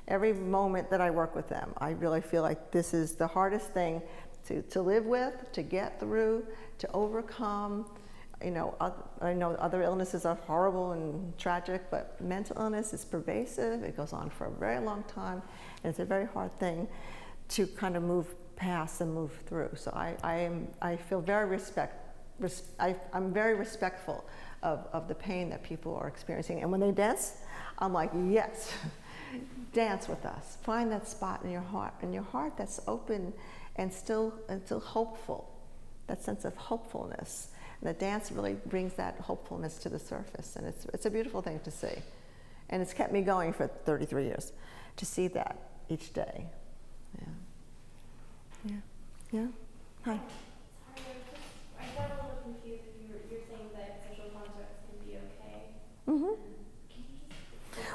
every moment that I work with them. I really feel like this is the hardest thing to live with, to get through, to overcome. I know other illnesses are horrible and tragic, but mental illness is pervasive. It goes on for a very long time, and it's a very hard thing to kind of move past and move through. So I feel very I'm very respectful of the pain that people are experiencing. And when they dance, I'm like, yes, dance with us. Find that spot in your heart that's open and still hopeful, that sense of hopefulness. And the dance really brings that hopefulness to the surface, and it's a beautiful thing to see. And it's kept me going for 33 years to see that each day. Yeah. Hi.
I got a little confused if you're saying that social constructs can be okay.
Mm-hmm.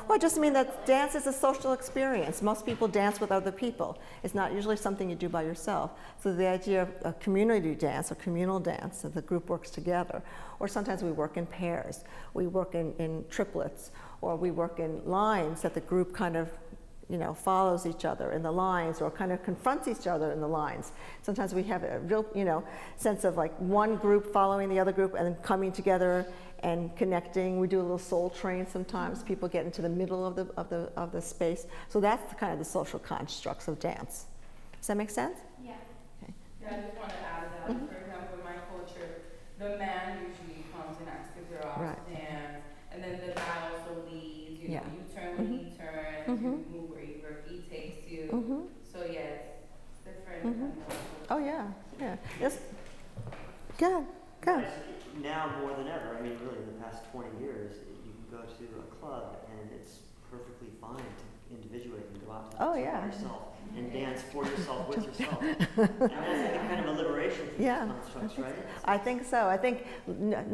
Well, I just mean that dance is a social experience. Most people dance with other people. It's not usually something you do by yourself. So the idea of a community dance or communal dance, that the group works together. Or sometimes we work in pairs. We work in triplets. Or we work in lines that the group kind of follows each other in the lines, or kind of confronts each other in the lines. Sometimes we have a real, sense of like one group following the other group and then coming together and connecting. We do a little soul train sometimes. People get into the middle of the space. So that's the kind of the social constructs of dance. Does that make sense?
Yeah.
Okay.
Yeah, I just want to add that, for example, in my culture, the man usually comes and asks the girl to dance, and then the guy also leads, you turn when he turns, you move wherever he takes you. So yeah, it's different.
Oh yeah. Yes. Go.
Now more than ever, I mean, really, in the past 20 years, you can go to a club and it's perfectly fine to individuate and go out to yourself and dance for yourself with yourself. And that's the kind of a liberation from these constructs, right?
I think so. I think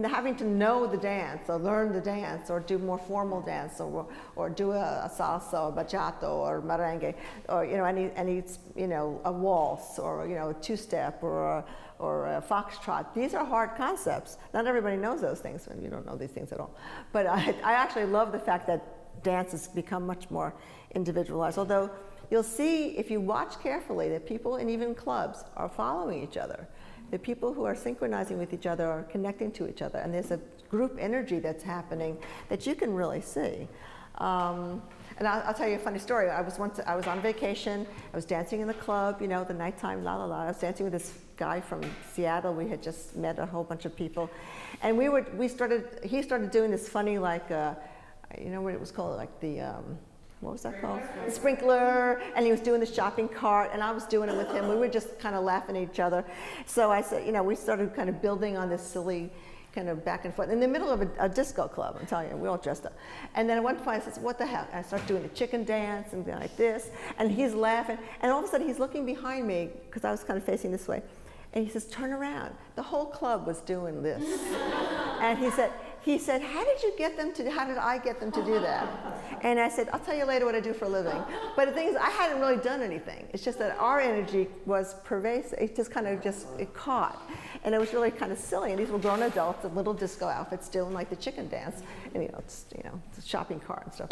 having to know the dance, or learn the dance, or do more formal dance, or do a salsa, or bachata, or merengue, or any a waltz, or a two-step, or a foxtrot. These are hard concepts. Not everybody knows those things, and you don't know these things at all. But I actually love the fact that dance has become much more individualized. Although you'll see, if you watch carefully, that people, and even clubs, are following each other. The people who are synchronizing with each other are connecting to each other, and there's a group energy that's happening that you can really see. And I'll tell you a funny story. I was on vacation. I was dancing in the club, you know, the nighttime, la la la. I was dancing with this guy from Seattle. We had just met a whole bunch of people, and he started doing this funny, like, you know what it was called, like the, what was that called? The sprinkler, and he was doing the shopping cart, and I was doing it with him. We were just kind of laughing at each other. So I said, you know, we started kind of building on this silly kind of back and forth in the middle of a disco club. I'm telling you, we all dressed up. And then at one point I said, what the hell? And I started doing the chicken dance and like this, and he's laughing, and all of a sudden he's looking behind me, because I was kind of facing this way, and he says, turn around. The whole club was doing this. And he said, how did I get them to do that? And I said, I'll tell you later what I do for a living. But the thing is, I hadn't really done anything. It's just that our energy was pervasive. It just kind of it caught. And it was really kind of silly. And these were grown adults in little disco outfits doing like the chicken dance. And it's a shopping cart and stuff.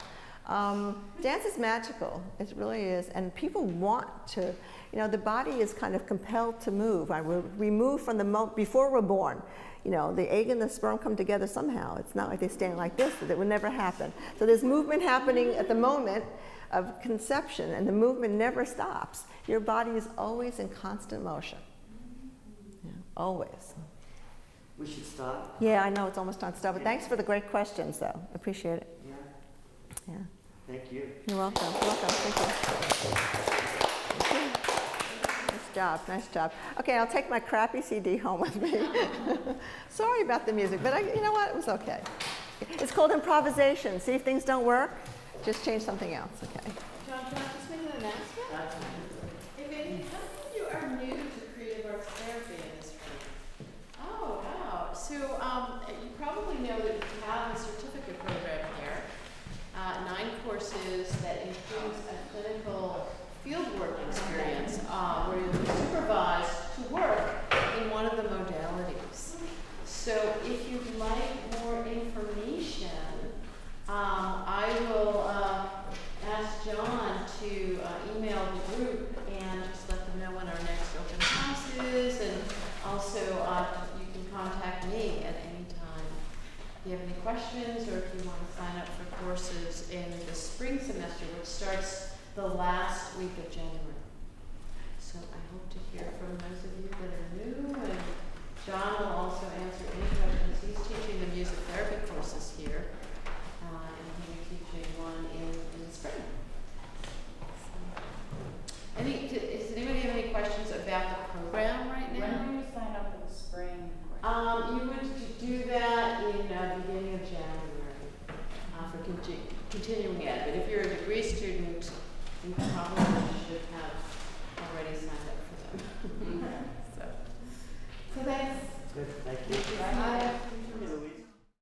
Dance is magical. It really is. And people want to, the body is kind of compelled to move. We move from the moment before we're born. The egg and the sperm come together somehow. It's not like they stand like this. That would never happen. So there's movement happening at the moment of conception, and the movement never stops. Your body is always in constant motion. Yeah, always.
We should stop.
Yeah, I know it's almost time to stop. But thanks for the great questions, though. Appreciate it.
Yeah.
Yeah.
Thank you.
You're welcome. You're welcome. Thank you. Nice job. Okay, I'll take my crappy CD home with me. Sorry about the music, but you know what? It was okay. It's called improvisation. See if things don't work, just change something else. Okay.
John, can I just make an announcement? If any of you are new to creative arts therapy in this room. Oh, wow. So you probably know that we have a certificate program here. 9 courses that includes a clinical fieldwork experience where you're supervised to work in one of the modalities. So if you'd like more information, I will ask John to email the group and just let them know when our next open house is, and also you can contact me at any time if you have any questions, or if you want to sign up for courses in the spring semester, which starts the last week of January. So I hope to hear from those of you that are new, and John will also answer any questions. He's teaching the music therapy courses here, and